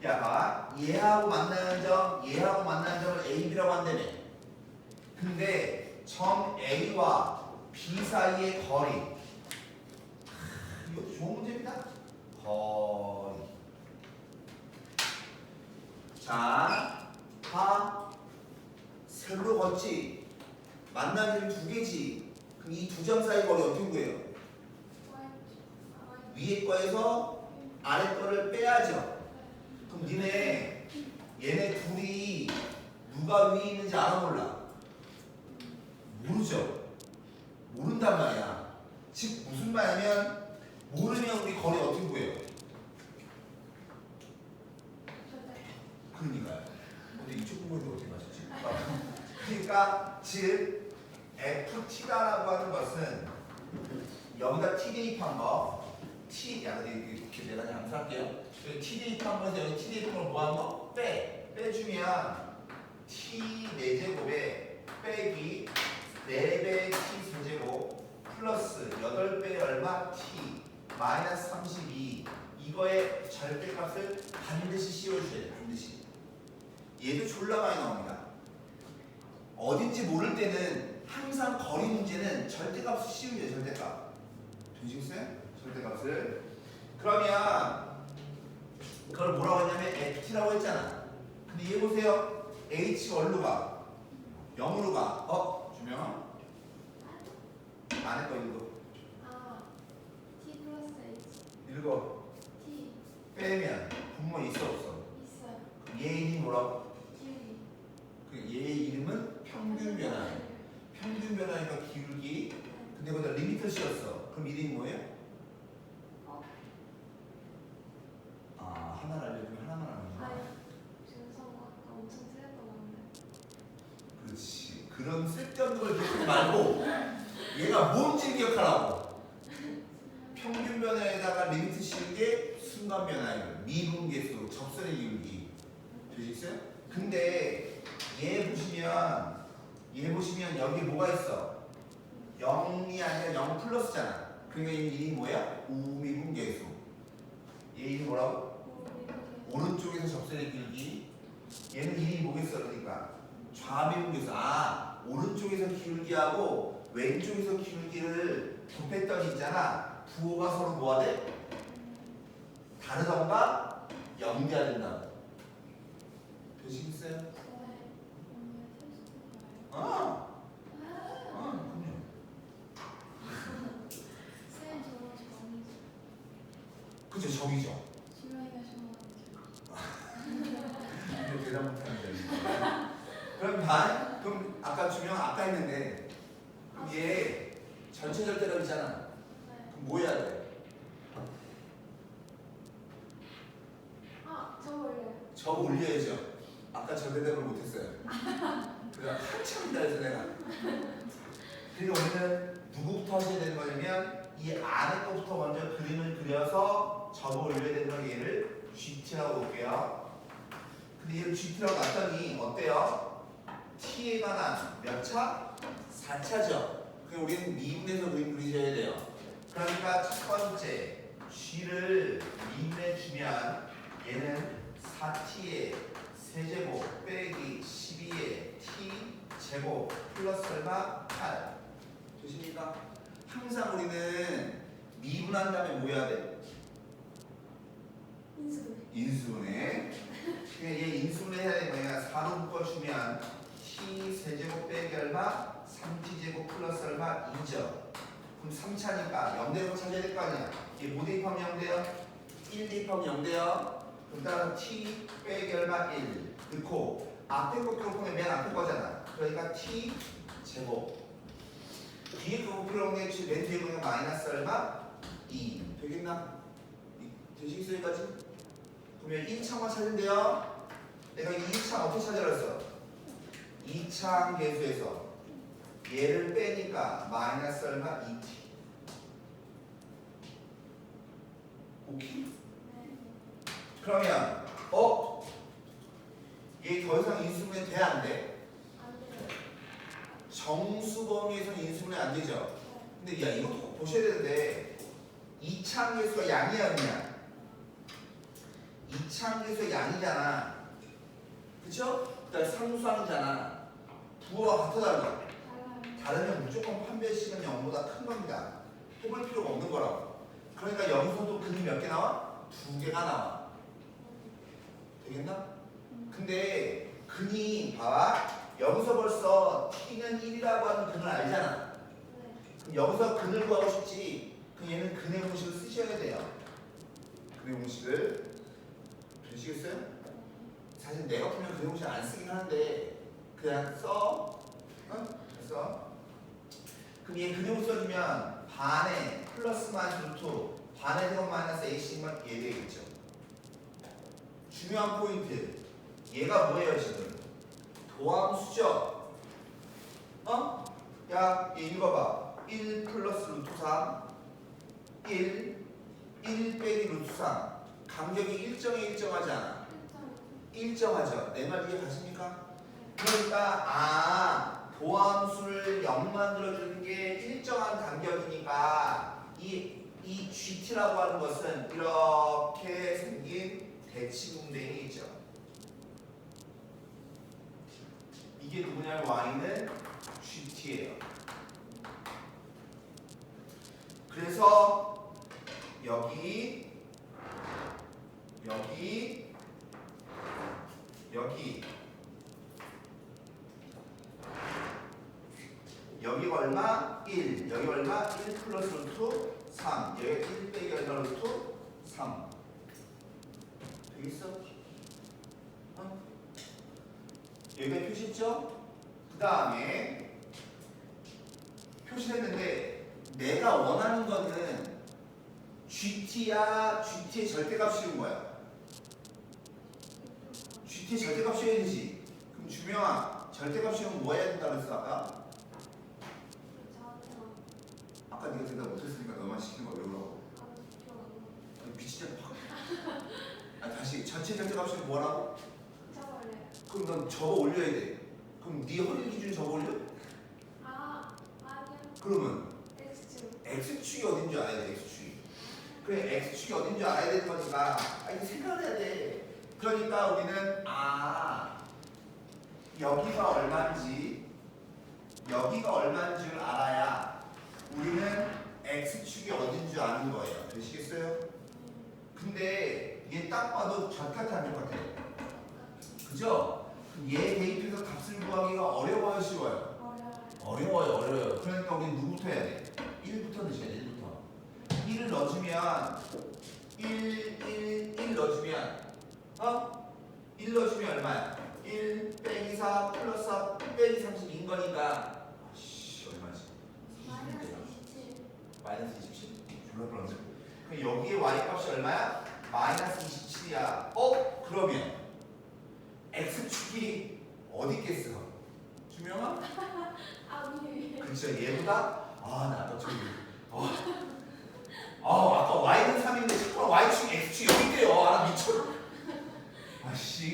야 봐. 얘하고 만나는 점을 a, b라고 한다며. 근데 점 a와 b 사이의 거리. 이것도 좋은 문제입니다. 거리. 자, 세로 걷지. 만나는 두 개지. 그럼 이 두 점 사이 거리 어떻게 구해요? 위에 거에서 아래 거를 빼야죠. 그럼 니네 얘네 둘이 누가 위에 있는지 알아 몰라? 모르죠. 모른단 말이야. 즉 무슨 말이냐면 모르면 우리 거리 어떻게 구해요? 그러니까요. 근데 이쪽 부분이 어떻게 맞췄지? 그러니까 즉 FT라고 하는 것은 여기다 T 대입한 거 야 근데 이렇게 내가 그냥 암살할게요. T 대입한 거에서 여기 T 대입한 걸 뭐하는 거? 빼주면 T 4제곱에 빼기 4배 T 세제곱 플러스 8배 얼마? T 마이너스 32 이거의 절대값을 반드시 씌워주셔야 돼요. 반드시. 얘도 졸라 많이 나옵니다. 어딘지 모를 때는 항상 거리 문제는 절대값을 씌우죠. 절대값. 되시겠어요? 절대값을. 그러면 그걸 뭐라고 했냐면 ft라고 했잖아. 근데 얘 보세요. h가 어디로 가? 0으로 가. 주명 안에 거 읽어. t 플러스 h. 읽어. t 빼면 분모 있어 없어? 있어요. 그럼 얘 이름이 뭐라고? 기울기. 얘의 이름은 평균 변화. 평균 변화니까 기울기. 근데 거기다 리미터 씌웠어. 그럼 이름이 뭐예요? 하나를 알려주면 하나만 하는 거야. 지금 아까 엄청 틀렸던 건데. 그렇지. 그런 쓸데없는 걸 기억하지 말고 얘가 뭔지 기억하라고. 평균 변화에다가 리미트 씌운 게 순간 변화예요. 미분계수, 접선의 기울기. 되시겠어요? 근데 얘 보시면 여기 뭐가 있어? 0이 아니라 0 플러스잖아. 그러니까 이 이름이 뭐야? 우미분계수. 얘 이름 뭐라고? 오른쪽에서 접선의 기울기. 얘는 이름이 뭐겠어? 그러니까 좌미분계수. 아, 오른쪽에서 기울기하고 왼쪽에서 기울기를 곱했더니 있잖아. 부호가 서로 뭐가 돼? 다르던가 연대해야 된다. 되시겠어요? 아, 그럼요. 쌤 저거 정이죠. 그쵸, 적이죠. 주명이가 좋아하는 근데 대답 못하는데. 그럼 아까 주명 아까 했는데 그럼 얘 전체 절대값이잖아. 네. 그럼 뭐 해야 돼? 아, 저거 올려요. 저거 올려야죠. 아까 저 대답을 못했어요. 그래서 한참 기다려서 내가. 그러니까 우리는 누구부터 하셔야 되는 거냐면 이 안에 거부터 먼저 그림을 그려서 저거 올려야 되는 걸 얘를 GT라고 볼게요. 근데 얘를 GT라고 놨더니 어때요? T에 관한 몇 차? 4차죠. 그럼 우리는 미분에서 그림 그리셔야 돼요. 그러니까 첫 번째 G를 미분해 주면 얘는 4T의 세제곱 빼기 12의 T제곱 플러스 얼마? 8. 되십니까? 항상 우리는 미분한 다음에 뭐 해야 돼? 인수. 인수분해. 그러니까 얘 인수분해 해야 되는 거야. 4로 묶어주면 T 세제곱 빼기 얼마? 3T제곱 플러스 얼마? 2죠. 그럼 3차니까 0대로 찾아야 될 거 아니야. 얘 뭐 대입하면 0대요? 1 대입하면 0대요. 그럼 따라 T 빼기 얼마? 1 넣고 앞에 거 곱하면 맨 앞에 거잖아. 그러니까 T 제곱 뒤에 거 곱하면 맨 뒤에 거는 마이너스 얼마? 2 되겠나? 되시겠어요 여기까지? 그러면 1차만 찾은데요. 내가 2차 어떻게 찾으라 했어? 2차 계수에서 얘를 빼니까 마이너스 얼마? 2t. 오케이? 그러면 얘 더 이상 인수분해 돼 안 돼? 안 돼요. 정수 범위에서는 인수분해 안 되죠. 근데 야 이것도 꼭 보셔야 되는데 2차 계수가 양이야 아니야? 2차 계수가 양이잖아. 그쵸? 그러니까 상수항이잖아. 부호가 같아 다르다. 달라요. 다르면 무조건 판별식은 0보다 큰 겁니다. 해볼 필요가 없는 거라고. 그러니까 여기서도 근이 몇 개 나와? 2개가 나와. 되겠나? 근데 근이 봐봐. 여기서 벌써 t는 1이라고 하는 근을 알잖아. 네. 그럼 여기서 근을 구하고 싶지. 그럼 얘는 근의 공식을 쓰셔야 돼요. 근의 공식을. 되시겠어요? 사실 내가 보면 근의 공식 안 쓰긴 하는데 그냥 써. 응? 됐어. 그럼 얘 근의 공식 써주면 반에 플러스 마이너스 루트 반에 제곱 마이너스 a씩만 얘 되겠죠. 중요한 포인트. 얘가 뭐예요 지금? 도함수죠? 야, 얘 읽어봐. 1 플러스 루트 3 1 빼기 루트 3 간격이 일정하지 않아? 일정하죠. 내 말 이해 가십니까? 그러니까 도함수를 0 만들어주는 게 일정한 간격이니까 이 GT라고 하는 것은 이렇게 생긴 대칭공댕이 있죠. 이게 누구냐면 Y는 GT예요. 그래서 여기 여기가 얼마? 1 여기 얼마? 1 플러스 루트 3 여기 1 빼기 얼마 루트 3 되겠어? 여기가 표시했죠? 그 다음에 표시했는데 내가 원하는 거는 GT야 GT의 절대값이 뭐야? GT의 절대값이어야 되지. 그럼 주명아 절대값이면 뭐 해야 된다고 했어 아까? 아까 네가 대답 못했으니까 너만 시키는 거야. 왜 그러고? 아니 미치잖아. 다시 전체 절대값이 뭐라고? 그럼 넌 저거 올려야 돼. 그럼 네 허리 기준 저거 올려? 아니요. 그러면 X축. X축이 어딘지 알아야 돼. X축이. 그래 X축이 어딘지 알아야 되는 거니까 이게 생각을 해야 돼. 그러니까 우리는 여기가 얼마인 줄 알아야 우리는 x축이 어딘 줄 아는 거예요. 되시겠어요? 근데 얘 딱 봐도 좌탈이 안 될 것 같아요. 그죠? 얘 대입해서 값을 구하기가 어려워요, 쉬워요? 어려워요. 그러니까 우리 누구부터 해야 돼? 1부터 넣으셔야 돼, 1부터. 1을 넣어주면 1 넣어주면 1 넣어주면 얼마야? 1 빼기 4 플러스 4 빼기 32인 거니까 얼마지? 마이너스 27. 졸라 그런데. 그럼 여기에 y 값이 얼마야? 마이너스 27이야. 그러면 x축이 어디 있겠어? 주명아? 그렇죠. 얘보다 나 아까 저기 아까 y는 3인데 자꾸 y축 x축 여기 있대요. 미쳐.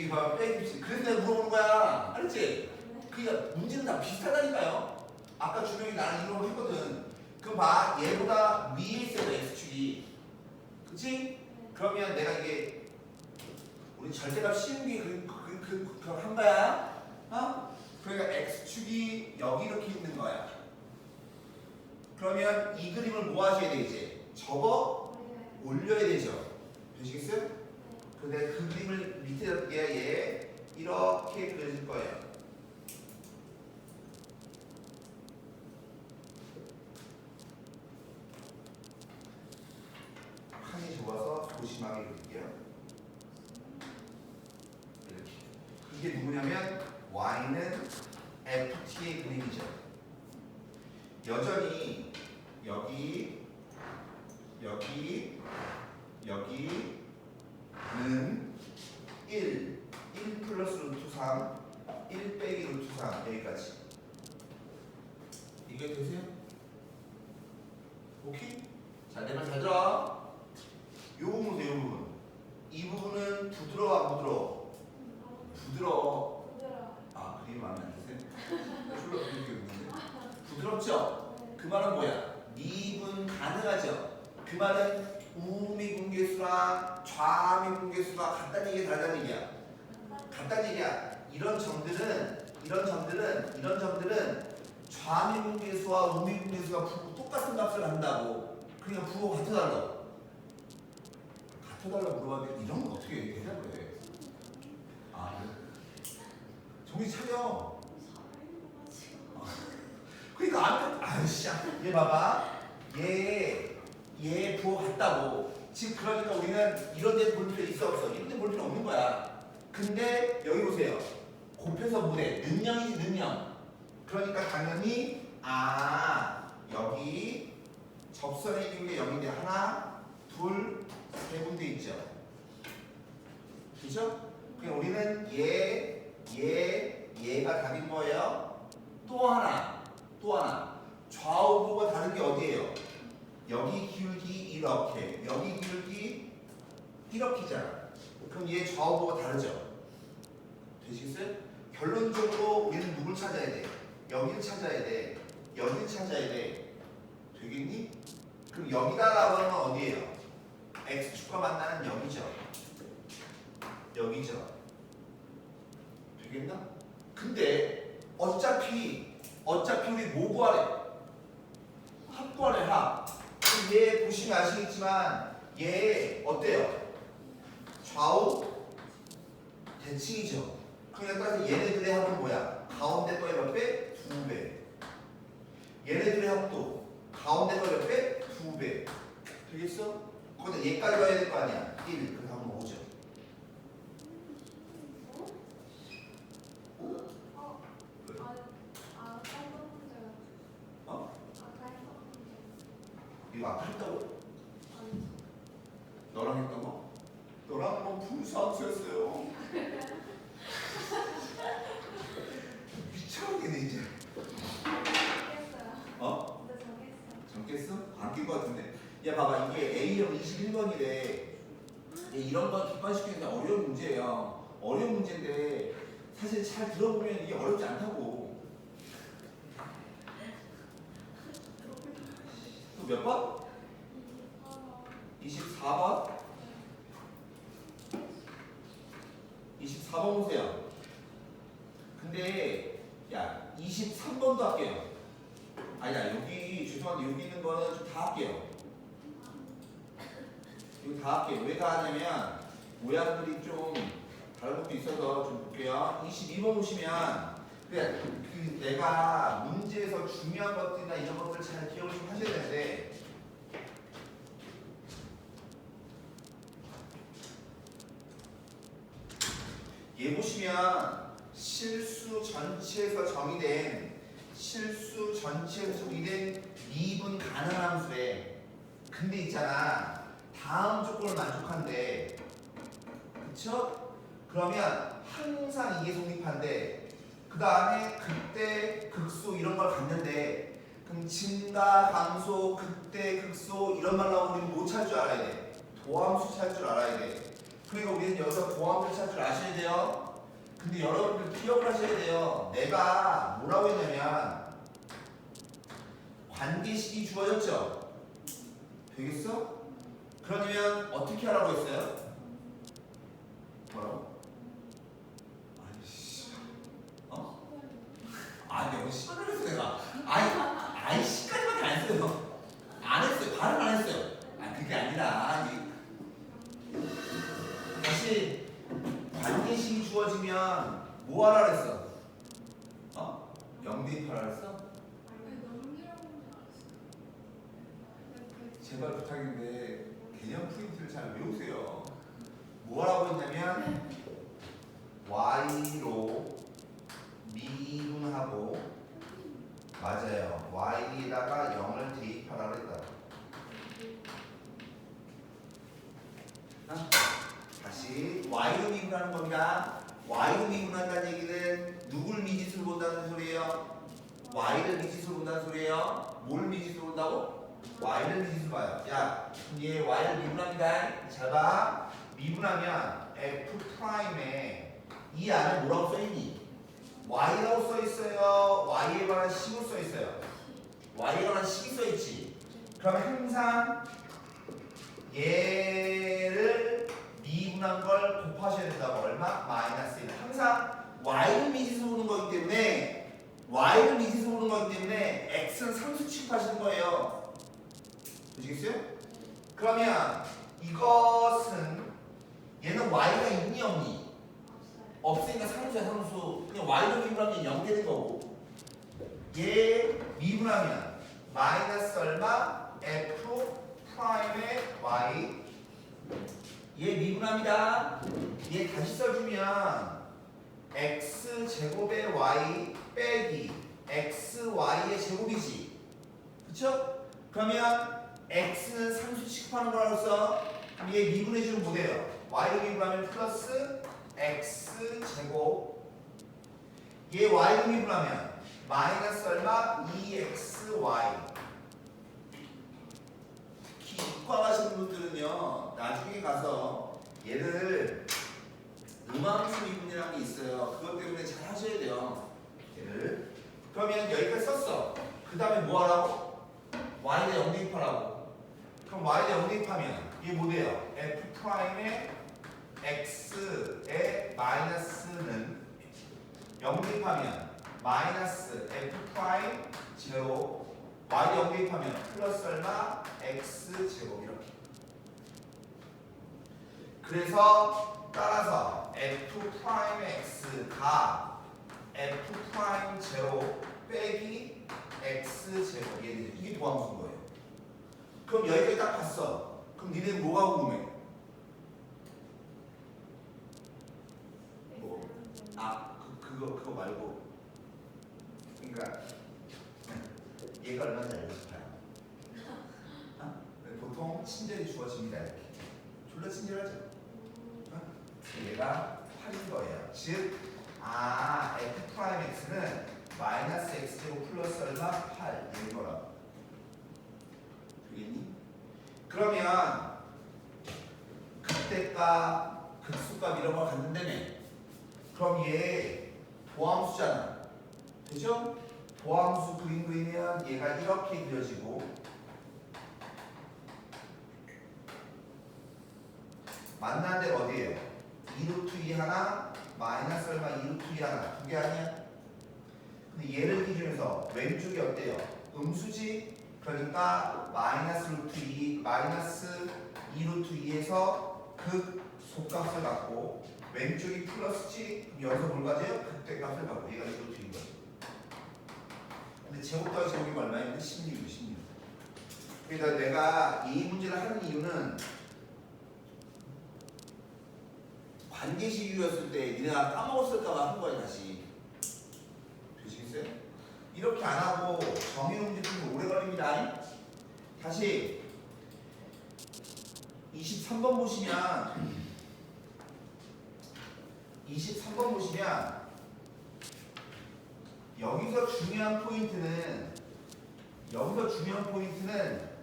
봐 빼기. 그래서 내가 물어보는 거야. 알았지? 그러니까 문제는 다 비슷하다니까요. 아까 주명이 나는 이런 거 했거든. 그럼 봐, 얘보다 위에 있어요, x축이. 그치? 그러면 내가 이게 우리 절대값 쉬운 게 한 거야. 그러니까 x축이 여기 이렇게 있는 거야. 그러면 이 그림을 뭐 하셔야 돼, 이제? 접어 올려야 되죠. 되시겠어요? 근데 그 그림을 밑에 얘 이렇게 그려질 거예요. 칸이 좁아서 조심하게 그릴게요. 이렇게. 이게 누구냐면 y는 ft의 그림이죠. 여전히 여기는 1 플러스 루트 3 1 빼기 루트 3 여기까지. 이게 되세요? 오케이? 자, 내 말 잘 들어. 요 부분 보세요, 요 부분. 이 부분은 부드러워, 안 부드러워? 부드러워. 그림 마음에 안 드세요? 졸라 그렇게 웃는데? 부드럽죠? 그 말은 뭐야? 미분 가능하죠? 그 말은 우미분계수랑 좌미분계수가 같다는 얘기야, 다르다는 얘기야? 같다는 얘기야. 이런 점들은 좌미분계수와 우미분계수가 똑같은 값을 한다고. 그러니까 부호가 같아달라고. 같아달라고 물어봤는데 이런 건 어떻게 대답을 해? 정신 차려. 그러니까 얘 봐봐. 얘 부호 같다고. 지금 그러니까 우리는 이런 데 볼 필요 있어 없어? 이런 데 볼 필요 없는 거야. 근데 여기 보세요. 곱해서 뭐래? 능량이지 능량. 그러니까 당연히 여기 접선에 있는 게 0인데 하나, 둘, 세 군데 있죠. 그죠? 그냥 우리는 얘가 답인 거예요. 또 하나 좌우보가 다른 게 어디예요? 여기 기울기 이렇게, 여기 기울기 이렇게잖아. 그럼 얘 좌우보가 다르죠? 되시겠어요? 결론적으로 우리는 누굴 찾아야 돼? 여기를 찾아야 돼. 여기를 찾아야 돼. 되겠니? 그럼 여기다라고 하면 어디예요? x축과 만나는 여기죠. 되겠나? 근데 어차피 우리 뭐 구하래? 합 구하래, 합. 그럼 얘 보시면 아시겠지만 얘 어때요? 좌우 대칭이죠. 그러니까 따라서 얘네들의 합은 뭐야? 가운데 거의 몇 배? 2배. 얘네들의 합도 가운데 거의 몇 배? 2배. 되겠어? 거기다 얘까지 가야 될 거 아니야? 1. 그 다음은 5죠. 이거 아까 했다고? 너랑 했던 거? 너랑 한번 분수함수였어요. 미쳐버리겠네 이제. 정깼어? 안 낀 거 같은데. 야 봐봐, 이게 A형 21번이래. 이런 건 객관식에서 어려운 문제예요. 어려운 문제인데 사실 잘 들어보면 이게 어렵지 않다고. 또 몇 번? 24번? 근데 야 23번도 할게요. 아니다 여기 죄송한데 여기 있는 거는 좀 다 할게요. 이거 다 할게요. 왜 다 하냐면 모양들이 좀 다른 것도 있어서 좀 볼게요. 22번 보시면 그래 그 내가 문제에서 중요한 것들이나 이런 것들 잘 기억을 좀 하셔야 되는데 얘 보시면 실수 전체에서 정의된 미분 가능한 함수래. 근데 있잖아 다음 조건을 만족한대. 그쵸? 그러면 항상 이게 성립한대. 그 다음에 극대, 극소 이런 걸 갖는데 그럼 증가, 감소, 극대, 극소 이런 말 나오면 뭐 찾을 줄 알아야 돼? 도함수 찾을 줄 알아야 돼. 그러니까 우리는 여기서 도함수 찾을 줄 아셔야 돼요. 근데 여러분들 기억을 하셔야 돼요. 내가 뭐라고 했냐면 관계식이 주어졌죠? 되겠어? 그러면 어떻게 하라고 했어요? 뭐라고? 아이씨 아니 너무 시간을 했어 내가 아이 시간밖에 안 했어요. 안 했어요. 발음 안 했어요. 그게 아니라 다시 관계식이 주어지면 뭐 하라 그랬어? 영대입하라 그랬어? 제발 부탁인데 개념 프린트를 잘 외우세요. 뭐라고 했냐면 y로 미분하고 맞아요. y에다가 0을 대입하라 그랬다. 다시 y로 미분하는 겁니다. y로 미분한다는 얘기는 누굴 미지수로 본다는 소리예요? y를 미지수로 본다는 소리예요? 뭘 미지수로 본다고? y를 미지수로 봐요. 야, 얘 y를 미분합니다. 잘 봐. 미분하면 f'에 이 안에 뭐라고 써있니? y라고 써있어요? y에 관한 식으로 써있어요? y에 관한 식이 써있지. 그러면 항상 얘를 미분한 걸 곱하셔야 된다고. 얼마? 마이너스 1. 항상 y를 미지수 보는 거기 때문에 x는 상수 취급하시는 거예요. 보시겠어요? 그러면 이것은 얘는 y가 있니 없니? 없으니까 상수야 상수. 그냥 y로 미분하면 0 되는 거고 얘 미분하면 마이너스 얼마? f 프라임의 y 얘 미분합니다. 얘 다시 써주면 x 제곱의 y 빼기 xy의 제곱이지. 그쵸? 그러면 x는 상수 취급하는 거라서 얘 미분해주면 뭐 돼요? y로 미분하면 플러스 x 제곱 얘 y로 미분하면 마이너스 얼마? 2xy. 이과 하시는 분들은요 나중에 가서 얘를 음함수 미분이라는 게 있어요. 그것 때문에 잘 하셔야 돼요. 얘를 그러면 여기까지 썼어. 그 다음에 뭐 하라고? y에 0 대입하라고. 그럼 y에 0 대입하면 이게 뭐 돼요? f 프라임의 x의 마이너스는 0 대입하면 마이너스 f 프라임 제로 y에 0 대입하면 플러스 얼마? x 제곱 이렇게. 그래서 따라서 f 프라임 x가 f 프라임 제로 빼기 x 제곱 이게 도함수인 거예요. 그럼 여기까지 딱 봤어. 그럼 니네는 뭐가 궁금해? 뭐? 그거 말고. 그러니까 얘가 얼마나 알고 싶어요? 보통 친절이 주어집니다. 이렇게 졸라 친절하죠? 얘가 8인 거예요. 즉, f 프라임 x는 마이너스 x제곱 플러스 얼마? 8 이런 거라고. 되겠니? 그러면 극대값, 극수값 이런 걸 갖는다며. 그럼 얘 도함수잖아. 되죠? 도함수 그림 그리면 얘가 이렇게 그려지고 만난 데가 어디예요? 2루트 2 하나 마이너스 얼마 2루트 2 하나 두 개 아니야? 근데 얘를 기준해서 왼쪽이 어때요? 음수지? 그러니까 마이너스 루트 2 마이너스 2루트 2에서 극 속값을 갖고 왼쪽이 플러스지? 그럼 여기서 뭘 가져요? 극대값을 갖고 얘가 루트 2인 거죠. 근데 제곱 더하기 제곱이 얼마였는데? 16이죠 16. 그러니까 내가 이 문제를 하는 이유는 관계식이었을 때 니네가 까먹었을까봐 한 거야 다시. 되시겠어요? 이렇게 안 하고 정의 문제 좀 오래 걸립니다. 다시 23번 보시면 23번 보시면 여기서 중요한 포인트는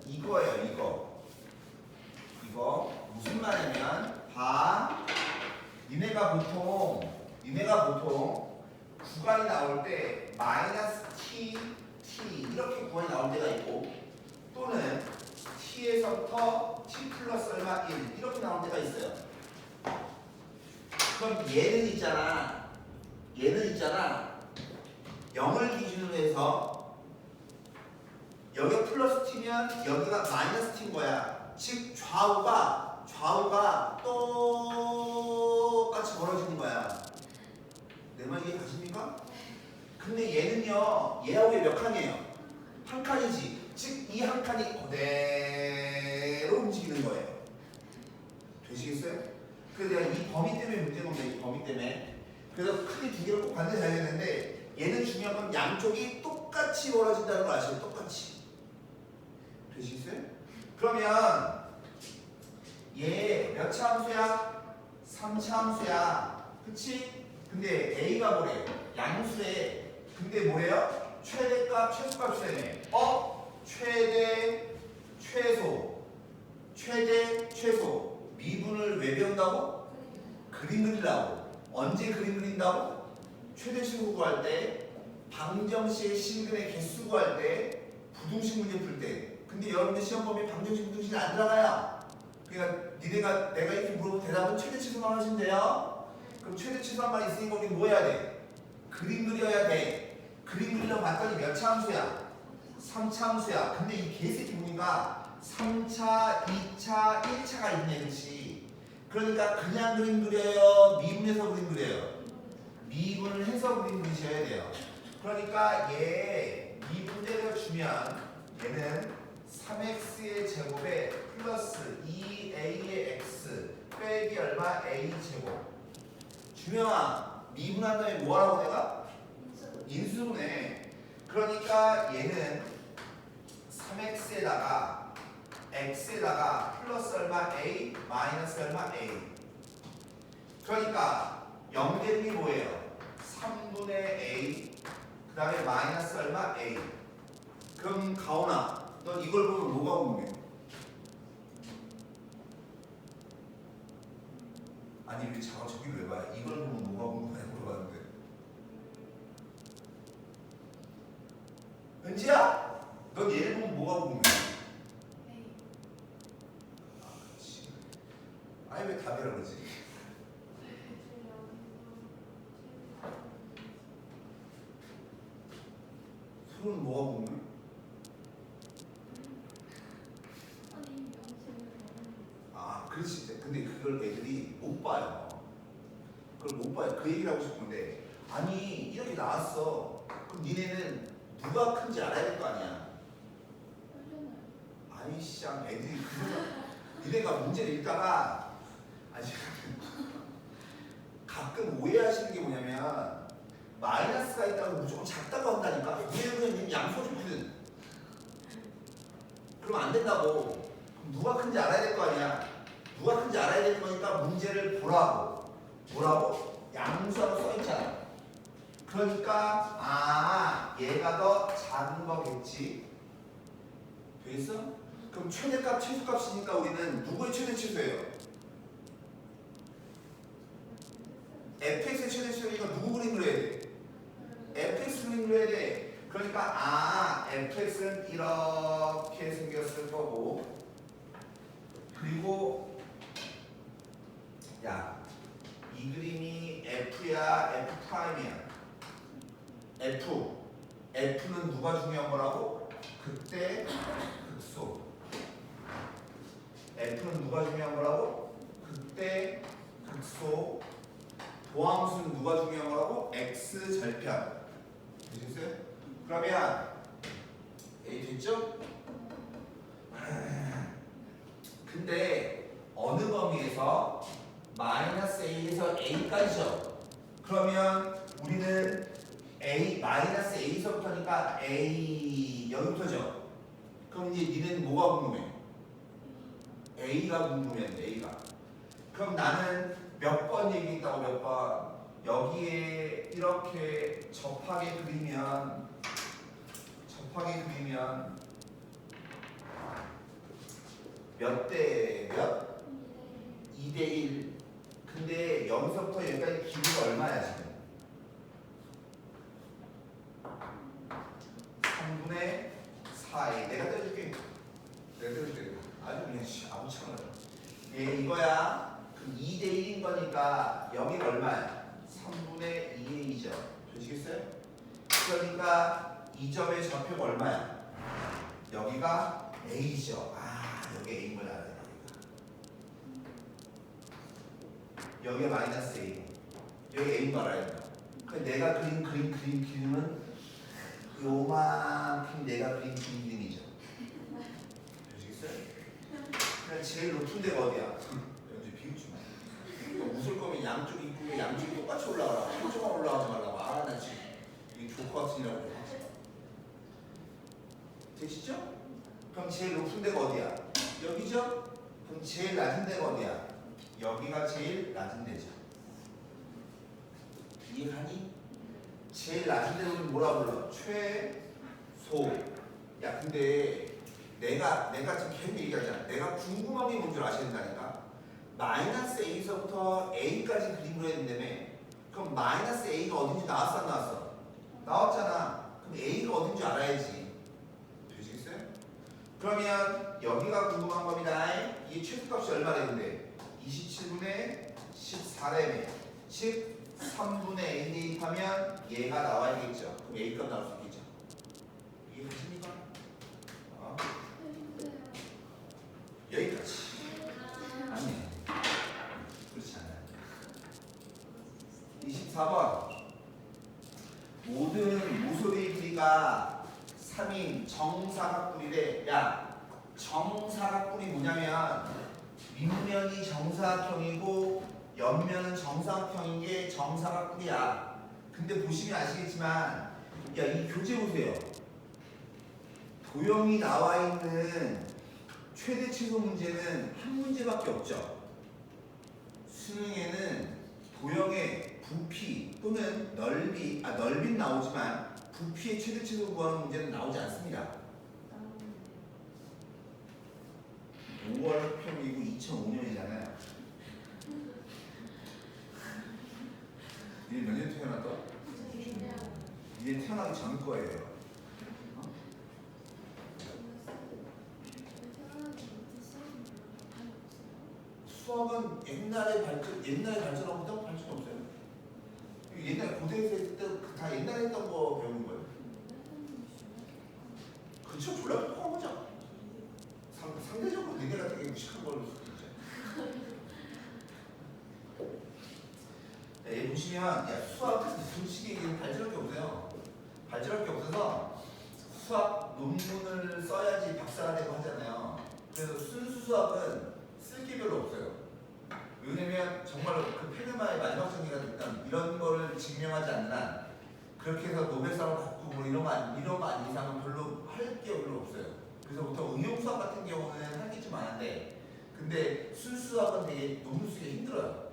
이거예요. 이거 무슨 말이냐면 니네가 보통 구간이 나올 때 마이너스 t 이렇게 구간이 나올 때가 있고 또는 t에서부터 t 플러스 얼마 1 이렇게 나올 때가 있어요. 그럼 얘는 있잖아 0을 기준으로 해서 여기가 플러스 t면 여기가 마이너스 t인 거야. 즉 좌우가 똑같이 벌어지는 거야. 내 말 이해 가십니까? 근데 얘는요 얘하고 얘 몇 칸이에요? 한 칸이지. 즉 이 한 칸이 그대로 움직이는 거예요. 되시겠어요? 그래서 내가 이 범위 때문에 문제 본 거야. 이 범위 때문에. 그래서 크게 두 개를 꼭 반드시 해야 되는데 얘는 중요한 건 양쪽이 똑같이 벌어진다는 걸 아시죠? 똑같이. 되시겠어요? 그러면 얘 몇 차 함수야? 3차 함수야. 그치? 근데 A가 뭐래요? 양수에. 근데 뭐래요? 최대값, 최소값이라며. 최대, 최소. 미분을 왜 배운다고? 그림 그리려고. 언제 그림 그린다고? 최대 신구 구할 때, 방정식의 신근의 개수 구할 때, 부등식 문제 풀 때. 근데 여러분들 시험 보면 방정식, 부등식이 안 들어가요. 그러니까 내가 이렇게 물어보면 대답은 최대 치수만 하시면 돼요. 그럼 최대 치수만 있으니까 우리 뭐 해야 돼? 그림 그려야 돼. 그림 그리려고 봤더니 몇 차 함수야? 3차 함수야. 근데 이 개새끼 보니까 3차, 2차, 1차가 있네. 그렇지? 그러니까 그냥 그림 그려요? 미분해서 그림 그려요? 미분을 해서 그림 그리셔야 돼요. 그러니까 얘 미분대로 주면 얘는 3x의 제곱에 플러스 2a의 x 빼기 얼마 a 제곱. 주명아 미분한 다음에 뭐 하라고 내가? 인수분해. 그러니까 얘는 3x에다가 x에다가 플러스 얼마 a 마이너스 얼마 a. 그러니까 0 대응이 뭐예요? 3분의 a 그 다음에 마이너스 얼마 a. 그럼 가온아 넌 이걸 보면 뭐가 궁금해? 아니 왜 저기 왜 봐요? 이걸 보면 뭐가 궁금해 물어봤는데. 은지야? 넌 얘를 보면 뭐가 궁금해? 아 그렇지. 아니 왜 답이라 그러지? 술은 뭐가 궁금해? 그렇지. 근데 그걸 애들이 못 봐요. 그걸 못 봐요. 그 얘기를 하고 싶은데 아니 이렇게 나왔어. 그럼 니네는 누가 큰지 알아야 될 거 아니야. 아니 씨앙 애들이 니네가 문제를 읽다가 아니 가끔 오해하시는 게 뭐냐면 마이너스가 있다고 무조건 작다고 한다니까. 왜냐면 양소리거든. 그러면 안 된다고. 그럼 누가 큰지 알아야 될 거 아니야. 누가 큰지 알아야 되는 거니까 문제를 보라고. 뭐라고? 양수라고 써있잖아. 그러니까 얘가 더 작은 거겠지. 되겠어? 그럼 최대값, 최소값이니까 우리는 누구의 최대 최소예요? fx의 최대 최소니까 누구 그림 그려야 돼? fx 그림 그려야 돼. 그러니까 fx는 이렇게 생겼을 거고 그리고 야, 이 그림이 F야 프라임이야. F는 누가 중요한 거라고? 극대 극소. F는 누가 중요한 거라고? 극대 극소. 도함수는 누가 중요한 거라고? X 절편. 되셨어요? 그러면 A 됐죠? 근데 어느 범위에서 마이너스 A에서 A까지죠. 그러면 우리는 A 마이너스 A서부터니까 A 여기부터죠. 그럼 이제 니는 뭐가 궁금해? A가 궁금해. A가. 그럼 나는 몇 번 얘기했다고 몇 번? 여기에 이렇게 접하게 그리면 몇 대 몇? 2대 1. 근데 여기서부터 여기까지 길이가 얼마야 지금? 3분의 4에 내가 떼줄게. 아주 그냥 아무창을. 얘 이거야. 그럼 2대 1인 거니까 여기가 얼마야? 3분의 2의 2죠. 되시겠어요? 그러니까 이 점의 좌표가 얼마야? 여기가 A죠. 아, 여기 A인 걸 알아야 돼. 여기가 마이너스 A. 여기 A인 걸 알아야 된다. 근데 내가 그린 그림은 요만큼 내가 그린 그림이죠. 되시겠어요? 그냥 제일 높은 데가 어디야? 여기 비웃지 마. 웃을 거면 양쪽 입구에 양쪽이 똑같이 올라가라. 한쪽만 올라가지 말라고. 아, 나 지금 이게 조커 같으니라고. 되시죠? 그럼 제일 높은 데가 어디야? 여기죠? 그럼 제일 낮은 데가 어디야? 여기가 제일 낮은 데죠. 이해하니? 제일 낮은 데를 뭐라 불러? 최소. 야, 근데 내가 지금 계속 얘기하잖아. 내가 궁금한 게 뭔 줄 아셔야 된다니까. 마이너스 A서부터 A까지 그림 그려야 된다며. 그럼 마이너스 A가 어딘지 나왔어 안 나왔어? 나왔잖아. 그럼 A가 어딘지 알아야지. 되시겠어요? 그러면 여기가 궁금한 겁니다. 이 최소값이 얼마래는데? 27분의 14래매. 즉 3분의 A 대입하면 얘가 나와야겠죠. 그럼 A값 나올 수 있겠죠. 이해되십니까? 여기까지. 아니, 그렇지 않아요. 24번. 모든 무소리의 길이가 3인 정사각뿔이래. 야, 정사각뿔이 뭐냐면 윗면이 정사각형이고 옆면은 정사각형인 게 정사각뿔이야. 근데 보시면 아시겠지만, 야, 이 교재 보세요. 도형이 나와 있는 최대 최소 문제는 한 문제밖에 없죠. 수능에는 도형의 부피 또는 넓이는 나오지만 부피의 최대 최소 구하는 문제는 나오지 않습니다. 5월 합평이고 2005년이잖아요. 이게 몇 년 태어났다? 이게 태어나기 전 거예요. 수학은 옛날에 발전한 것보다 발전이 없어요. 옛날 고대에서 했을 때 다 옛날에 했던 거 배우는 거예요. 그쵸, 졸라 똑똑한 거죠. 상대적으로 니네가 되게 무식한 걸로 수도 있죠. 얘 보시면, 야, 수학 솔직히 발전할 게 없어요. 발전할 게 없어서 수학 논문을 써야지 박사가 되고 하잖아요. 그래서 순수 수학은 쓸 게 별로 없어요. 왜냐면 정말로 그 페르마의 마지막 정리가 됐던 이런 거를 증명하지 않는 한 그렇게 해서 노벨상을 받고 뭐 이런 거 아닌 이상은 별로 할 게 별로 없어요. 그래서 보통 응용수학 같은 경우는 할 게 좀 많은데, 근데 순수학은 되게 논문 쓰기 힘들어요.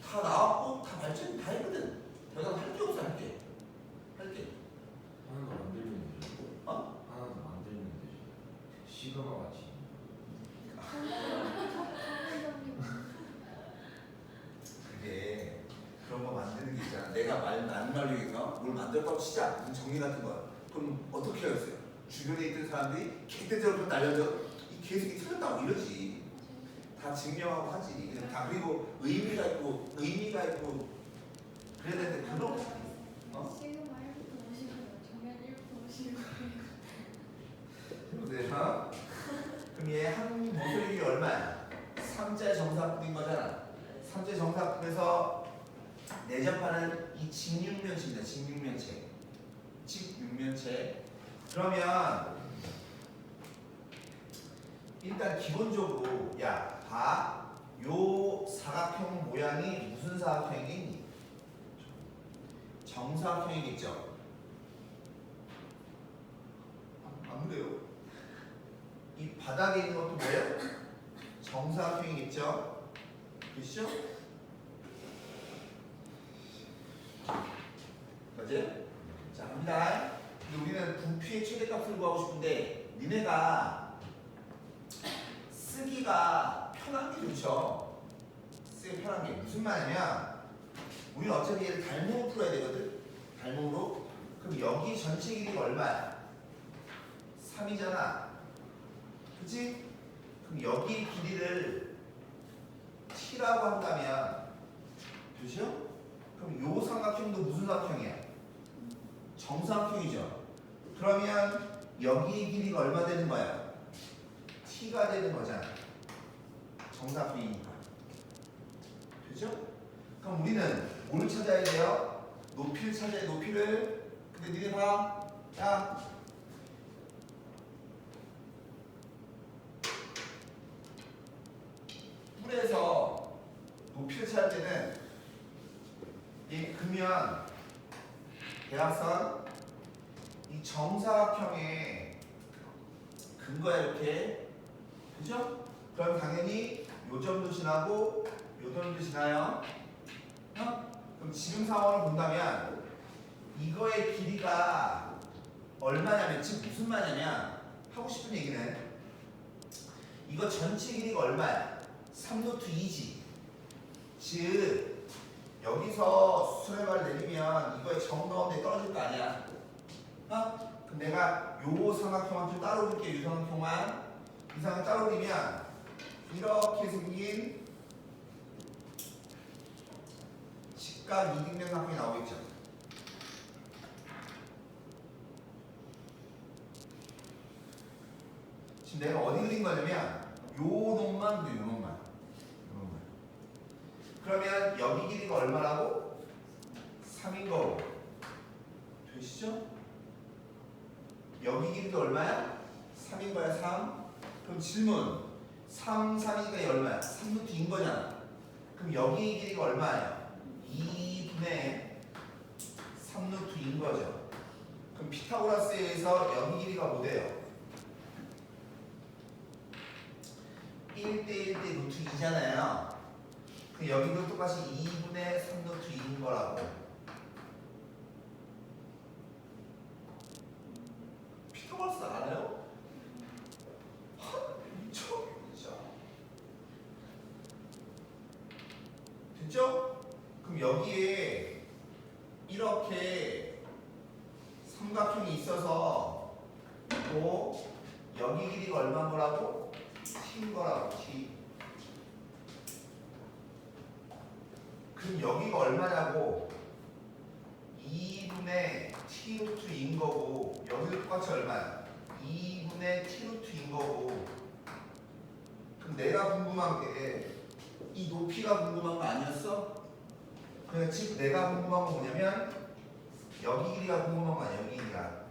다 나왔고 다 발전 다 했거든. 내가 할 게 없어. 할 게 하나 더 만들면 되죠. 하나 더 만들면 되죠. 시그마 같이. 그게 그런 거 만드는 게 있잖아. 내가 말 위해서 뭘 만들었다고 치자. 무슨 정리 같은 거. 그럼 어떻게 하겠어요? 주변에 있던 사람들이 개떼처럼 날려줘. 이 개새끼 틀렸다고 이러지. 다 증명하고 하지. 다 그리고 의미가 있고 그래야 되는데 그럼 어? 시그마 1부터 50이에요. 정면 1부터 50이에요. 해보세요. 그럼 얘 한 모서리이 얼마야? 3자 정사각인 거잖아. 3자 정사각에서 내접하는 이 직육면체입니다. 직육면체. 직육면체. 그러면 일단 기본적으로 야, 봐. 요 사각형 모양이 무슨 사각형이니? 정사각형이겠죠. 안 그래요? 이 바닥에 있는 것도 뭐예요? 정사각형이겠죠? 그렇죠? 맞아요? 자, 갑니다. 근데 우리는 부피의 최대값을 구하고 싶은데 니네가 쓰기가 편한 게 좋죠. 쓰기 편한 게 무슨 말이냐면 우리는 어차피 얘를 달목으로 풀어야 되거든. 달목으로. 그럼 여기 전체 길이가 얼마야? 3이잖아. 그치? 그럼 여기 길이를 t라고 한다면 되죠? 그럼 요 삼각형도 무슨 삼각형이야? 정삼각형이죠. 그러면 여기 길이가 얼마 되는 거야? t가 되는 거잖아. 정삼각형이니까. 되죠? 그럼 우리는 뭘 찾아야 돼요? 높이를 찾아야 돼. 높이를. 근데 니네 봐. 야, 뿔에서 높이를 찾을 때는 이 그면 대각선 이 정사각형의 근거야 이렇게. 그죠? 그럼 당연히 요 점도 지나고 요 점도 지나요. 어? 그럼 지금 상황을 본다면 이거의 길이가 얼마냐면 지금 무슨 말이냐면 하고 싶은 얘기는 이거 전체 길이가 얼마야? 3루트 2지. 즉 여기서 수렴을 내리면 이거의 정 가운데 떨어질 거 아니야. 어? 그럼 내가 요 삼각형만 좀 따로 그릴게. 요 삼각형만. 이 삼각형 따로 그리면 이렇게 생긴 직각 이등변 삼각형이 나오겠죠. 지금 내가 어디 그린 거냐면 요 놈만 그려. 요 놈만. 그러면 여기 길이가 얼마라고? 3인 거고. 되시죠? 여기 길이도 얼마야? 3인 거야, 3. 그럼 질문. 3, 3이니까 얼마야? 3루트 2인 거잖아. 그럼 여기 길이가 얼마야? 2분의 3루트 2인 거죠. 그럼 피타고라스에 의해서 여기 길이가 뭐 돼요? 1대 1대 루트 2잖아요. 그 여기도 똑같이 2분의 3루트 2인 거라고. 피타고라스 알아요? 미쳐 진짜. 됐죠? 그럼 여기에 이렇게 삼각형이 있어서 또 여기 길이가 얼마인 거라고? t인 거라고. t. 그럼 여기가 얼마냐고? 2분의 t 루트 2인 거고 여기도 똑같이 얼마야? 2분의 t 루트 2인 거고. 그럼 내가 궁금한 게 이 높이가 궁금한 거 아니었어? 그러니까 즉 내가 궁금한 건 뭐냐면 여기 길이가 궁금한 거 아니야. 여기 길이가.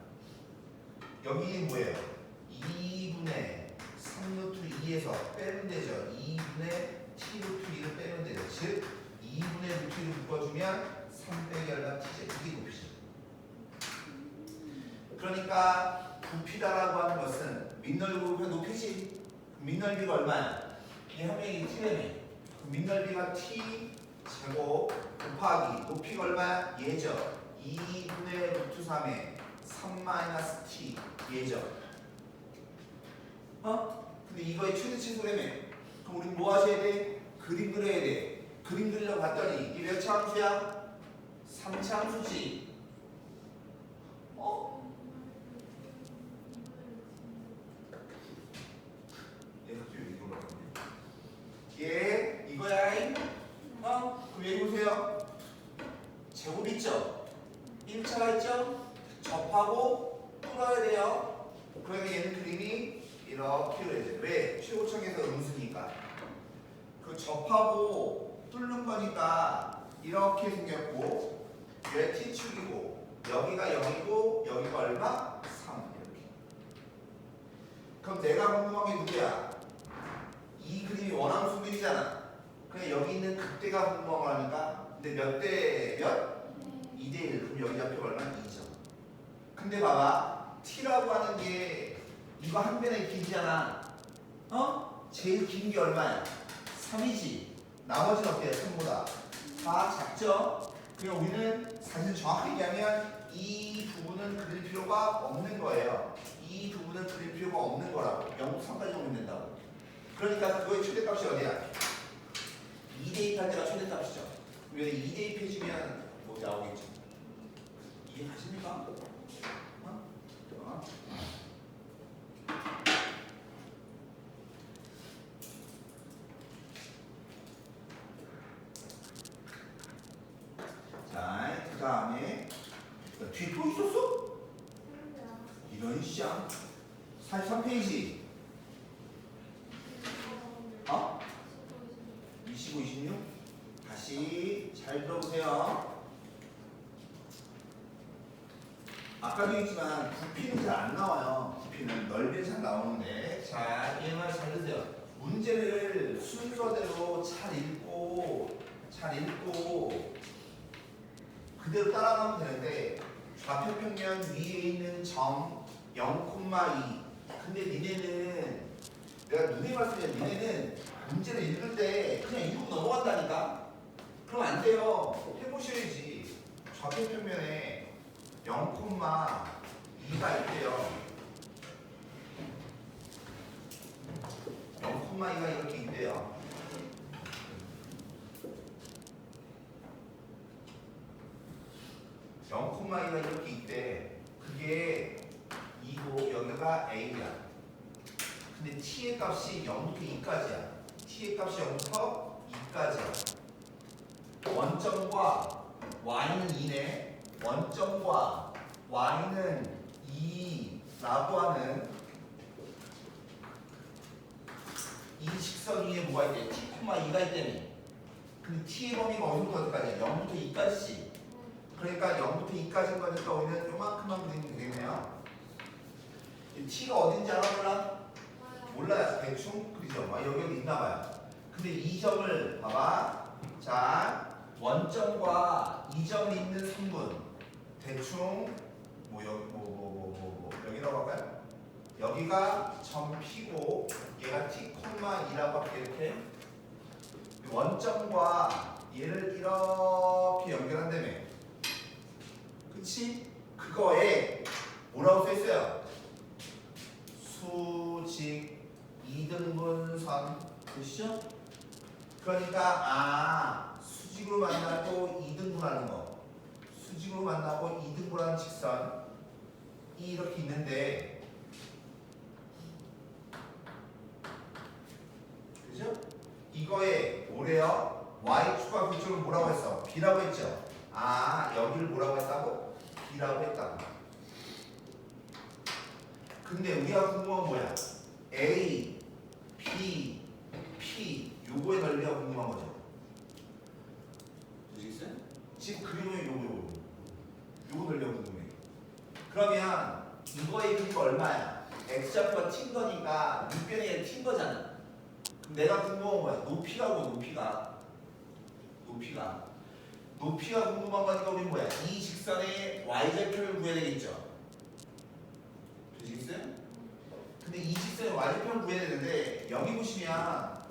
여기 길이 뭐예요? 2분의 3루트 2에서 빼면 되죠. 2분의 t 루트 2를 빼면 되죠. 즉 2분의 루트 2를 묶어주면 3 빼기 얼마 t죠. 이게 높이죠. 그러니까 부피다라고 하는 것은 밑넓이가 높이지. 밑넓이가 얼마야? 이 한 명이 t라며. 밑넓이가 t 제곱 곱하기 높이가 얼마야? 얘죠. 2분의 루트 3에 3 마이너스 t 얘죠. 어? 근데 이거의 최대치 소래며. 그럼 우리 뭐 하셔야 돼? 그림 그려야 돼. 그림 그리려고 봤더니 이게 몇 차 함수야? 3차 함수지. 어? 얘 갑자기 이거 말하네. 얘 이거야. 어? 그럼 여기 보세요. 1차가 있죠? 접하고 뚫어야 돼요. 그러면 얘는 그림이 이렇게 그려져요. 왜? 최고청에서 음수니까. 그 접하고 뚫는 거니까 이렇게 생겼고 얘 T축이고 여기가 0이고 여기가 얼마? 3 이렇게. 그럼 내가 궁금한 게 누구야? 이 그림이 원함수 그림이잖아. 그래 여기 있는 극대가 궁금한 거라니까. 근데 몇 대 몇? 2대 1. 그럼 여기 좌표가 얼마? 2점. 근데 봐봐. T라고 하는 게 이거 한 변에 길잖아. 어? 제일 긴 게 얼마야? 3이지. 나머지는 어때요? 3보다. 다 작죠? 그럼 우리는 사실 정확히 얘기하면 이 부분은 그릴 필요가 없는 거예요. 이 부분은 그릴 필요가 없는 거라고. 0부터 3까지 오면 된다고. 그러니까 그거의 최대값이 어디야? 2대2 할 때가 최대값이죠. 왜 2대2 해주면 뭐 나오겠죠? 이해하십니까? 어? 어? 자, 그 다음에 뒤에 또 있었어? 이런 시장 43페이지 어? 25, 26 다시 잘 들어보세요. 아까도 했지만 부피는 잘 안 나와요. 부피는 넓이는 잘 나오는데 자, 이 말 잘 들으세요. 문제를 순서대로 잘 읽고 그대로 따라가면 되는데 좌표 평면 위에 있는 점 0,2 근데 니네는 내가 눈에 말씀드려 니네는 문제를 읽을 때 그냥 읽고 넘어간다니까? 그럼 안 돼요. 해보셔야지. 좌표 평면에 0,2가 있대요. 0,2가 이렇게 있대요. 가 이렇게 있대. 그게 2고 여기가 A야. 근데 T의 값이 0부터 2까지야. T의 값이 0부터 2까지야. 원점과 Y는 2네. 원점과 Y는 2라고 하는 이 직선 위에 뭐가 있대? T,2가 있다니. 근데 T의 범위가 어디부터 어디까지야? 0부터 2까지지. 그러니까 0부터 2까지인 거니까 우리는 요만큼만 그리면 되겠네요. T가 어딘지 알아 몰라? 몰라요. 대충 그리죠. 여기 있나 봐요. 근데 이 점을 봐봐. 자, 원점과 이 점이 있는 성분 대충 여기라고 할까요? 여기가 점 P고 얘가 T,2라고 할게 이렇게. 원점과 얘를 이렇게 연결한다며. 그치? 그거에 뭐라고 써있어요? 수직 이등분선 되시죠? 그러니까 수직으로 만나고 이등분하는 거 수직으로 만나고 이등분하는 직선이 이렇게 있는데 그죠? 이거에 뭐래요? Y축과 그쪽을 뭐라고 했어? B라고 했죠? 여기를 뭐라고 했다고? B라고 했다고. 근데 우리가 궁금한 뭐야? A, B, P 요거의 넓이가 궁금한 거죠. 되시겠어요? 지금 그림은 요거 넓이가 궁금해. 그러면 이거의 크기가 얼마야? X좌표가 튄 거니까 밑변에 튄 거잖아. 그럼 내가 궁금한 거야. 높이라고 높이가 궁금한 거니까 우리 뭐야? 이 직선의 Y좌표를 구해야 되겠죠. 되시겠어요? 근데 이 직선의 Y좌표를 구해야 되는데 여기 보시면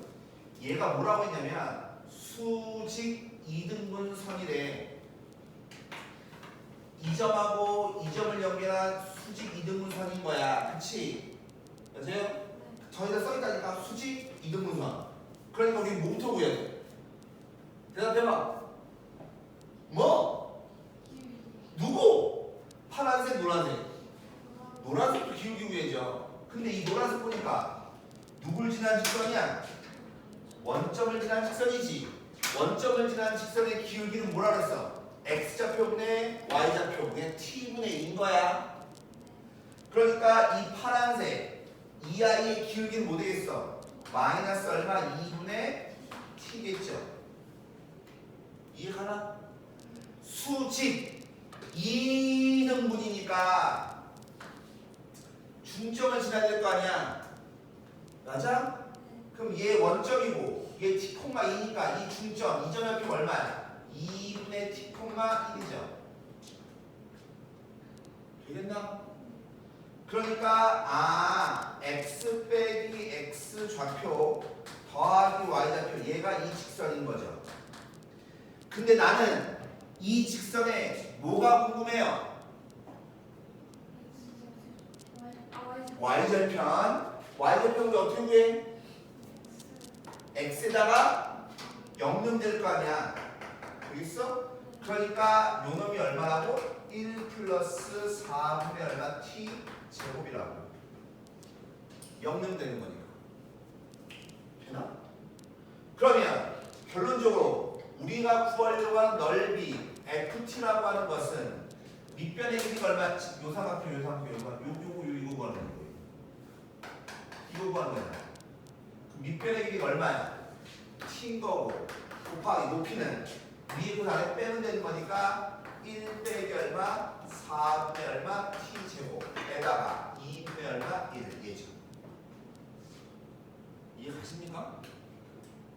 얘가 뭐라고 했냐면 수직 이등분선이래. 이 점하고 이 점을 연결한 수직 이등분선인 거야. 그치? 맞아요? 저기다 써있다니까 수직 이등분선. 그러니까 우리 뭐부터 구해야 돼? 대답해봐. 뭐? 누구? 파란색, 노란색. 노란색도 기울기 구해야죠. 근데 이 노란색 보니까 누굴 지난 직선이야? 원점을 지난 직선이지. 원점을 지난 직선의 기울기는 뭐라 그랬어? x좌표분의 y좌표분의 t분의 2인 거야. 그러니까 이 파란색 이 아이의 기울기는 뭐 되겠어? 마이너스 얼마? 2분의 t겠죠. 이해가나? 수직 2등분이니까 중점을 지나야 될 거 아니야. 맞아? 그럼 얘 원점이고 얘 t,2니까 이 중점, 이 점의 합이 얼마야? 2분의 t,1이죠. 되겠나? 그러니까 x 빼기 x 좌표 더하기 y 좌표 얘가 이 직선인 거죠. 근데 나는 이 직선에 뭐가 궁금해요? y절편. y절편을 어떻게 구해? x에다가 0놈 될 거 아니야. 되겠어? 그러니까 요 놈이 얼마라고? 1 플러스 4분의 얼마 t 제곱이라고. 0놈 되는 거니까. 되나? 그러면 결론적으로 우리가 구하려고 하는 넓이 ft라고 하는 것은 밑변의 길이가 얼마? 요 삼각형, 요 이거 구하는 거예요. 이거 구하는 거야. 밑변의 길이가 얼마야? t인 거고 곱하기 높이는 위에 그 아래 빼면 되는 거니까 1 빼기 얼마? 4분의 얼마? t제곱에다가 2분의 얼마? 1 예죠. 이해가십니까?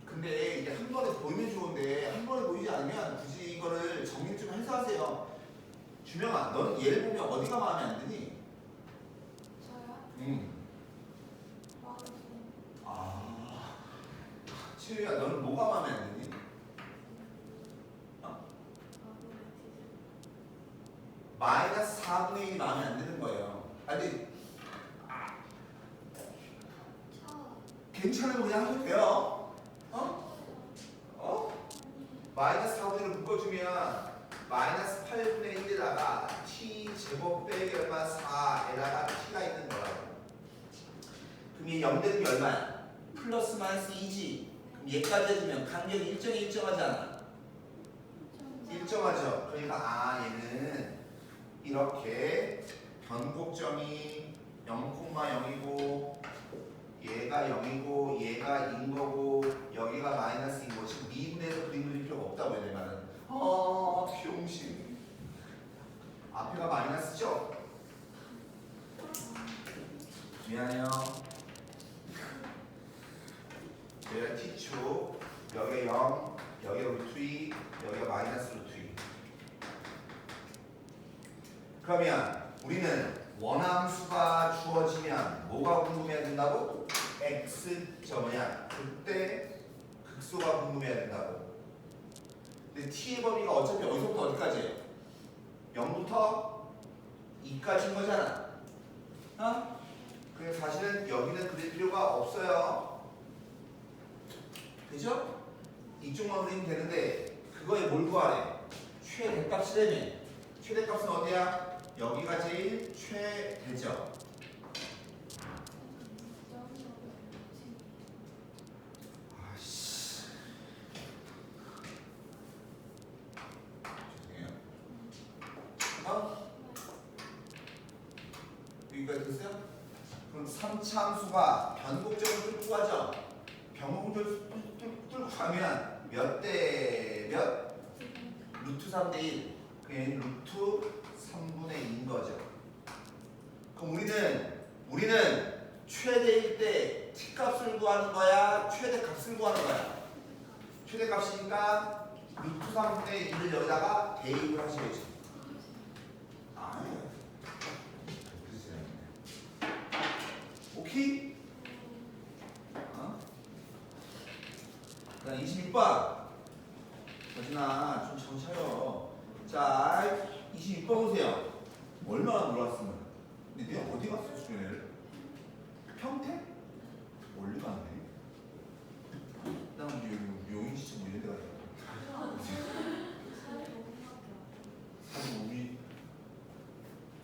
근데 이게 한 번에 보이면 좋은데 한 번에 보이지 않으면 굳이 이거를 정리 좀 해서 하세요. 주명아, 넌 얘를 보면 어디가 마음에 안 드니? 저요? 아, 치유야, 너는 뭐가 마음에 안 드니? 마이너스 4분의 1이 마음에 안 드는 거예요. 아니, 괜찮으면 그냥 하셔도 돼요. 마이너스 4분의 1을 묶어주면 마이너스 8분의 1에다가 t 제곱 빼기 얼마 4에다가 t가 있는 거라고. 그럼 얘 0 되는 게 얼마야? 플러스 마이너스 2지. 그럼 얘까지 해주면 간격이 일정하잖아. 일정하죠. 그러니까 얘는 이렇게 변곡점이 0,0이고 얘가 0이고 얘가 2인 거고 여기가 마이너스인 거. 지금 미분에서 그림 그릴 필요가 없다고 해야 될 말은. 병신. 앞에가 마이너스죠? 미안해요. 여기가 t축, 여기가 0, 여기가 루트 2, 여기가 마이너스 루트 2. 그러면 우리는 원함수가 주어지면 뭐가 궁금해야 된다고? x점이야. 그때 극소가 궁금해야 된다고. 근데 t의 범위가 어차피 어디서부터 어디까지예요? 0부터 2까지인 거잖아. 그래서 사실은 여기는 그릴 필요가 없어요. 그죠? 이쪽만 그리면 되는데 그거에 뭘 구하래? 최대값이라며. 최대값은 어디야? 여기가 제일 최대죠. 아씨. 죄송해요. 여기까지 됐어요? 그럼 3차함수가 변곡점을 뚫고 가죠. 변곡점을 뚫고 가면 몇 대 몇? 루트 3대 1. 그게 루트 3분의 2인 거죠. 그럼 우리는 최대일 때 t값을 구하는 거야? 최대값을 구하는 거야? 최대값이니까 루트 3분의 2를 여기다가 대입을 하시겠죠. 오케이? 자, 26번. 서진아, 좀 정신 차려. 자, 26번 보세요. 얼마나 놀았으면. 근데 내가 어디 갔어, 수련회를? 평택? 멀리 갔네. 난 이제 용인시청 뭐 이런 데 가야 45미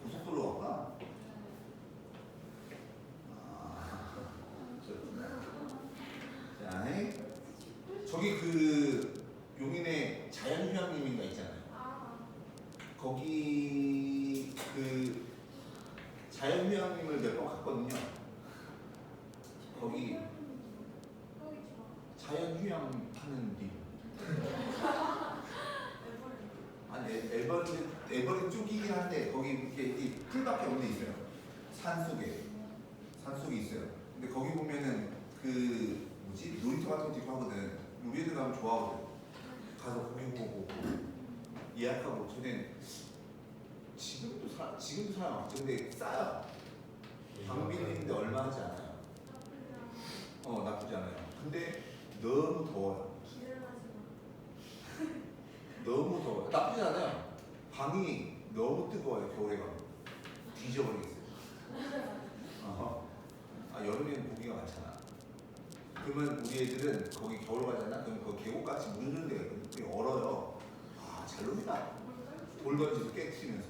고속도로 갔구나. 자, 저기 그 용인에 자연휴양림인가 있잖아요. 휴양림을 몇 번 갔거든요. 거기 거기 좋아. 자연 휴양하는 데. 아니 에버랜드 좀 끼긴 한데 거기 이렇게 이 풀밖에 없는 데 있어요. 산속에 있어요. 근데 거기 보면은 그 뭐지 놀이터 같은 것도 있고 하거든. 우리 애들 가면 좋아하거든. 가서 거기 보고 예약하고 전에 지금도 사람 없죠. 근데 싸요. 방비인데 얼마 하지 않아요. 나쁘지 않아요. 근데 너무 더워요. 기대하지 너무 더워요. 나쁘지 않아요. 방이 너무 뜨거워요. 겨울에 가면 뒤져버리겠어요. 여름에는 고기가 많잖아. 그러면 우리 애들은 거기 겨울 가잖아. 그럼 그 계곡같이 물 흐르는 데가 있거든. 그게 얼어요. 잘 놉니다. 돌 던지도 깨트리면서.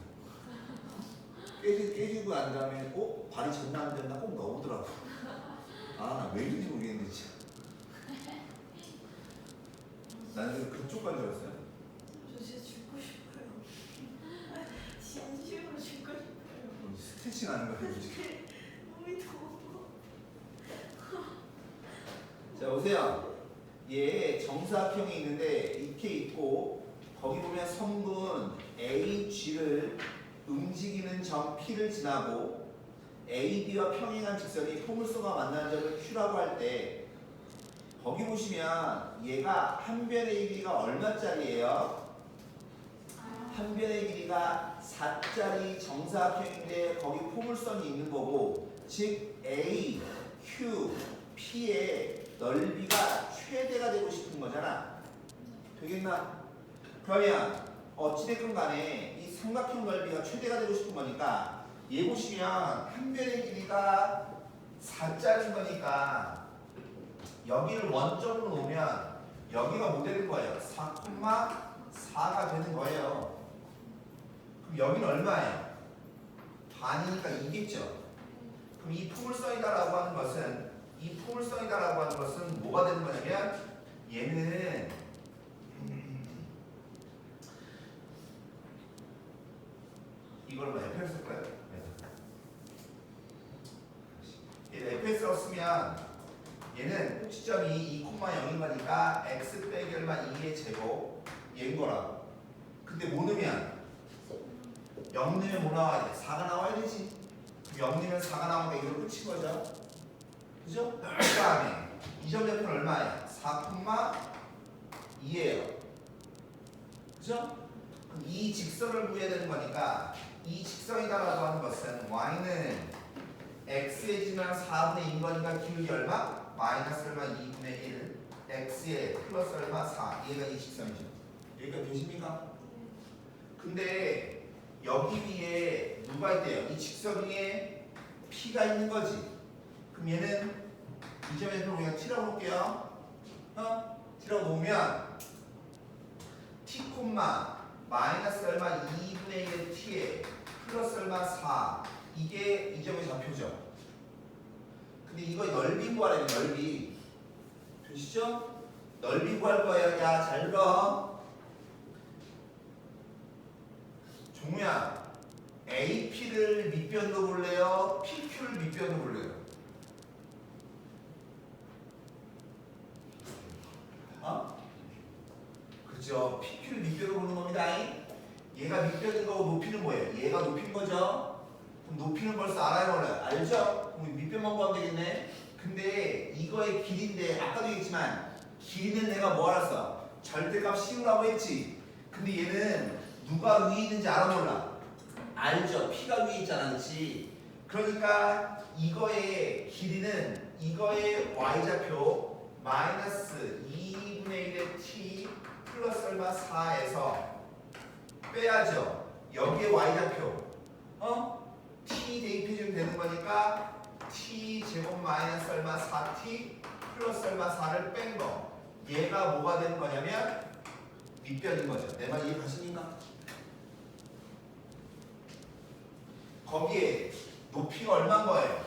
깨지고 난 다음에 발이 젖나 안 젖나 꼭 넣어오더라고. 나 왜 이런지 모르겠는데 진짜. 나는 그쪽 간 줄 알았어요. 저 진짜 죽고 싶어요. 진심으로 죽고 싶어요. 스트레칭 하는 거예요 지금. 몸이 더워. 자 보세요. 얘 정사각형이 있는데 이렇게 있고 거기 보면 성분 AG를 움직이는 점 P를 지나고 AB와 평행한 직선이 포물선과 만나는 점을 Q라고 할 때 거기 보시면 얘가 한 변의 길이가 얼마짜리예요? 한 변의 길이가 4짜리 정사각형인데 거기 포물선이 있는 거고 즉 A, Q, P의 넓이가 최대가 되고 싶은 거잖아. 되겠나? 그러면 어찌됐건 간에 이 삼각형 넓이가 최대가 되고 싶은 거니까 얘 보시면 한 변의 길이가 4짜리인 거니까 여기를 원점으로 놓으면 여기가 뭐 되는 거예요? 4,4가 되는 거예요. 그럼 여기는 얼마예요? 반이니까 2겠죠. 그럼 이 포물선이다라고 하는 것은 뭐가 되는 거냐면 얘는 이걸 뭐 F를 쓸까요? 얘를 F라고 쓰면 얘는 꼭지점이 2,0인 거니까 x 빼기 얼마 2의 제곱 얘인 거라고. 근데 뭐 넣으면 0 넣으면 뭐 나와야 돼? 4가 나와야 되지. 그럼 0 넣으면 4가 나오니까 이걸 끝인 거죠. 그죠? 그 다음에 이 점 옆은 얼마예요? 4,2예요. 그죠? 그럼 이 직선을 구해야 되는 거니까 이 직선이다라고 하는 것은 y는 x의 지만 4분의 2인 거니까 기울기 얼마? 마이너스 얼마 2분의 1 x에 플러스 얼마 4 얘가 이 직선이죠. 여기가 되십니까? 근데 여기 위에 누가 있대요? 이 직선 위에 p가 있는 거지. 그럼 얘는 이 점에서 우리가 t라고 볼게요. t라고 놓으면 t 마이너스 얼마 2분의 1 t에 플러스 얼마 4 이게 이 점의 좌표죠. 근데 이거 넓이 구하라면 넓이 되시죠? 넓이 구할 거예요. 야, 잘 봐. 종우야, AP를 밑변도 볼래요? PQ를 밑변도 볼래요? 그죠? PQ를 밑변도 보는 겁니다. 얘가 밑변인 거고 높이는 뭐예요? 얘가 높인 거죠? 그럼 높이는 벌써 알아요, 몰라요? 알죠? 그럼 밑변만 구하면 되겠네. 근데 이거의 길이인데 아까도 얘기했지만 길이는 내가 뭐 알았어? 절대값 씌우라고 했지. 근데 얘는 누가 위에 있는지 알아 몰라? 알죠? P가 위에 있잖아, 그렇지? 그러니까 이거의 길이는 이거의 y좌표 마이너스 2분의 1의 t 플러스 얼마 4에서 빼야죠. 여기에 y좌표 t 대입해주면 되는 거니까 t 제곱 마이너스 얼마 4t 플러스 얼마 4를 뺀 거. 얘가 뭐가 되는 거냐면 밑변인 거죠. 내 말 이해 가십니까? 거기에 높이가 얼마인 거예요?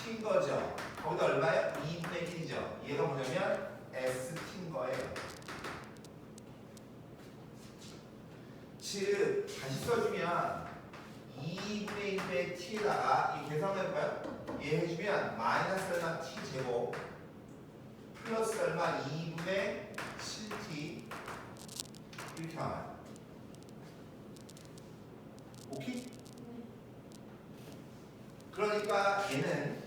t인 거죠. 거기다 얼마예요? 2분의 1이죠. 얘가 뭐냐면 st인 거예요. 즉 다시 써주면 2분의 1 2분의 t에다가 이 계산해볼까요? 얘 해주면 마이너스 얼마 t 제곱 플러스 얼마 2분의 7t 이렇게 나와요. 오케이? 그러니까 얘는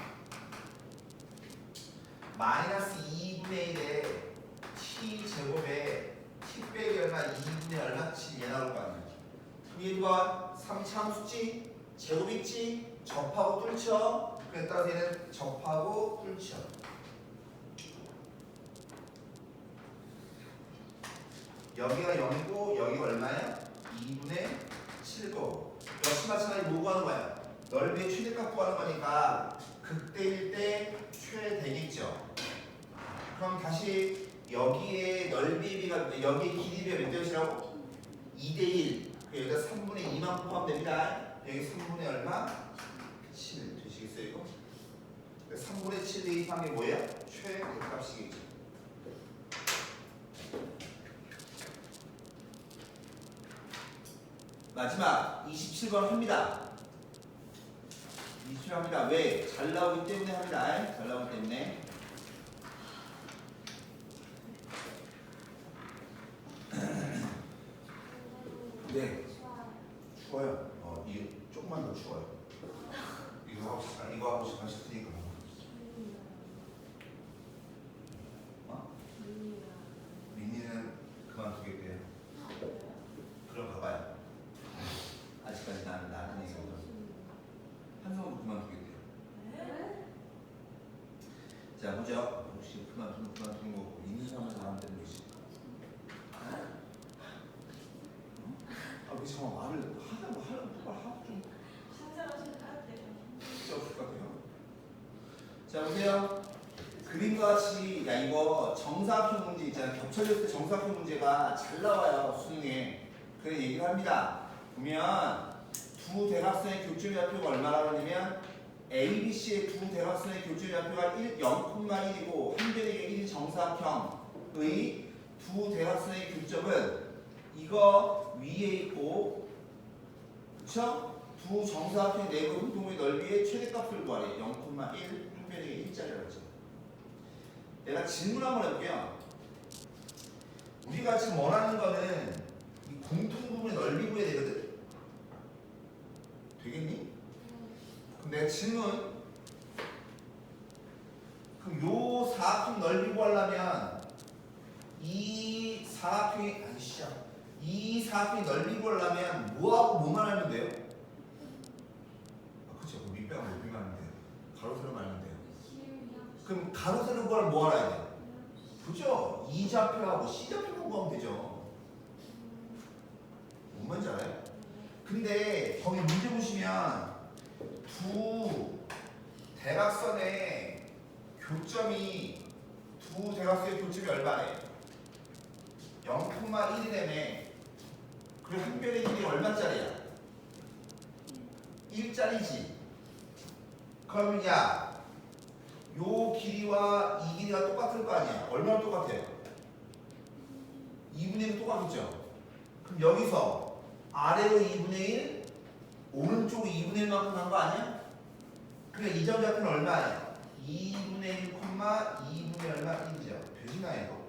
마이너스 2분의 1에 t 제곱에 t 빼기 얼마 2분의 얼마 7 얘 나올 거 아니야. 그럼 얘가 3차 함수지 제곱 있지 접하고 뚫쳐. 그에 따라서 얘는 접하고 뚫쳐. 여기가 0이고 여기가 얼마야? 2분의 7고 역시 마찬가지 뭐 구하는 거야? 넓이의 최대값 구하는 거니까 극대일 때 최대겠죠. 그럼 다시 여기에 넓이 비가 여기에 길이 비가 몇 대였이라고? 2대1 여기다 3분의 2만 포함됩니다. 여기 3분의 얼마? 7 되시겠어요 이거? 3분의 7 대입한 게 뭐예요? 최대값이겠죠. 마지막 27번 합니다. 27번 합니다. 왜? 잘 나오기 때문에 합니다. 잘 나오기 때문에. 네. 추워요. 이거 조금만 더 추워요. 이거 하고 싶을 테니까. 민니는 그만두겠대요. 그럼 가봐요. 아직까지 나는 얘기거든. 한성도 그만두겠대요. 자 보죠. 혹시 그만두는 거고 있는 사람은 안 되는 것이. 왜 정말 말을 하려고 좀 진짜 없을 것 같아요. 자 보세요. 그림과 같이 야 이거 정사각형 문제 있잖아요. 겹쳐졌을 때 정사각형 문제가 잘 나와요 수능에. 그래 얘기를 합니다. 보면 두 대각선의 교점 좌표가 얼마라고 하냐면 ABC의 두 대각선의 교점 좌표가 0,1이고 한 변의 1인 정사각형의 두 대각선의 교점은 이거 위에 있고 그쵸? 두 정사각형 내부 운동의 넓이의 최대값을 구하래. 0,1 한 변의 1짜리라고 했죠. 내가 질문 한번 해볼게요. 우리가 지금 원하는 거는 이 공통부분의 넓이 구해야 되거든? 되겠니? 그럼 내가 질문 그럼 요 사각형 넓이 구하려면 이 사각형이 이 사각형이 넓이 구하려면 뭐하고 뭐만 알면 돼요? 그쵸. 그럼 밑배가 높이만 하면 돼요. 가로세로만 알면 돼요. 그럼 가로세로 구하려면 뭐 알아야 돼요? 그죠? 이 좌표하고 C 좌표만 구하면 되죠. 뭔 말인지 알아요? 근데 거기 문제 보시면 두 대각선의 교점이 두 대각선의 교점이 얼마래? 0,1이라며. 그리고 한 변의 길이 얼마짜리야? 1짜리지. 그러면 야 요 길이와 이 길이가 똑같을 거 아니야? 얼마나 똑같아요? 2분의 1 똑같겠죠? 그럼 여기서 아래로 2분의 1, 오른쪽으로 2분의 1만큼 한 거 아니야? 그러니까 이 점 좌표는 얼마야? 2분의 1, 2분의 얼마? 1이죠. 되시나 이거?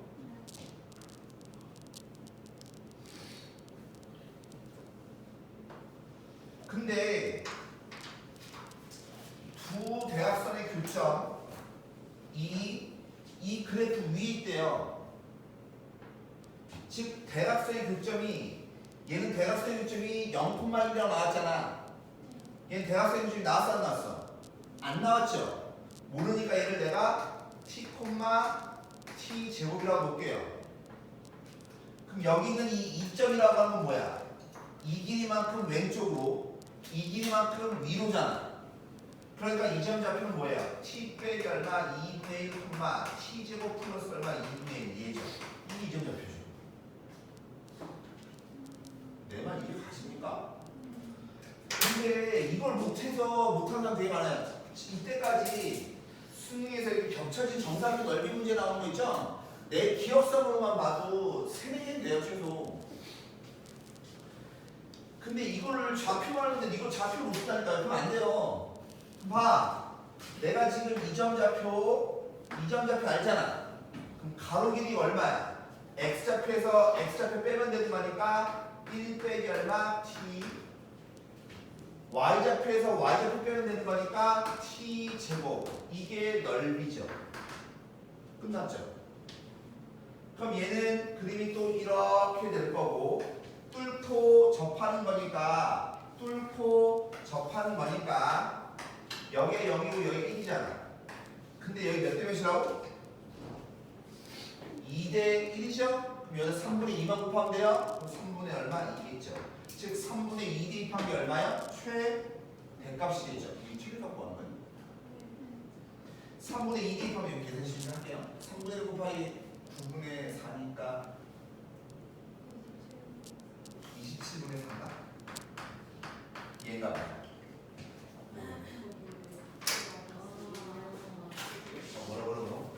근데 두 대각선의 교점 이 그래프 위에 있대요. 즉 대각선의 교점이 얘는 대각선의 교점이 0,1이라고 나왔잖아. 얘는 대각선의 교점이 나왔어 안 나왔어? 안 나왔죠. 모르니까 얘를 내가 t, t 제곱이라고 놓을게요. 그럼 여기 있는 이 2점이라고 하는 건 뭐야? 이 길이만큼 왼쪽으로 이 길이만큼 위로잖아. 그러니까 이 점 좌표는 뭐예요? t 빼기 얼마 2분의 1, t 제곱 플러스 얼마 2분의 1 얘죠. 이게 이 점 좌표죠. 내 말 이해 가십니까? 근데 이걸 못해서 못한 사람 되게 많아요. 이때까지 수능에서 이렇게 겹쳐진 정사각형 넓이 문제 나오는 거 있죠? 내 기억상으로만 봐도 3, 4개는 돼요 최소. 근데 이거를 좌표만 하는데 이걸 좌표를 못 쓴다니까. 그러면 안 돼요. 봐. 내가 지금 이 점 좌표 알잖아. 그럼 가로 길이 얼마야? x좌표에서 x좌표 빼면 되는 거니까 1 빼기 얼마? t. y좌표에서 y좌표 빼면 되는 거니까 t 제곱. 이게 넓이죠. 끝났죠? 그럼 얘는 그림이 또 이렇게 될 거고 뚫고 접하는 거니까 여기에 0이고 여기 1이잖아. 근데 여기 몇 대 몇이라고? 2대 1이죠? 그럼 여기 3분의 2만 곱하면 돼요? 그럼 3분의 얼마? 2겠죠. 즉 3분의 2 대입한 게 얼마야? 최대값이 되죠. 이 최대값 구하는 거예요. 3분의 2 대입하면 여기 계산 실수 할게요. 3분의 1 곱하기 9분의 4니까 27분의 4가 얘가 뭐라고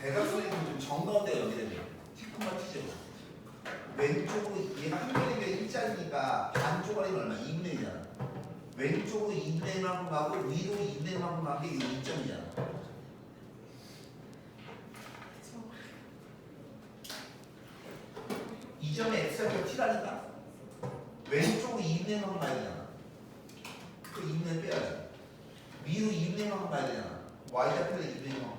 대각선이 좀 정가운데 연결되네요. 티코마 티제로 왼쪽으로 얘가 한 번에 일자리니까 반쪽짜리는 얼마? 2분의 1이잖아. 왼쪽으로 2분의 1만큼 가고 위로 2분의 1만큼 가는 게 2점이잖아. 이 점에 x좌표 t라니까 왼쪽으로 2분의 1만큼 가야 되잖아. 그 2분의 1 빼야지. 위로 2분의 1만큼 가야 되잖아. y좌표에 2분의 1만큼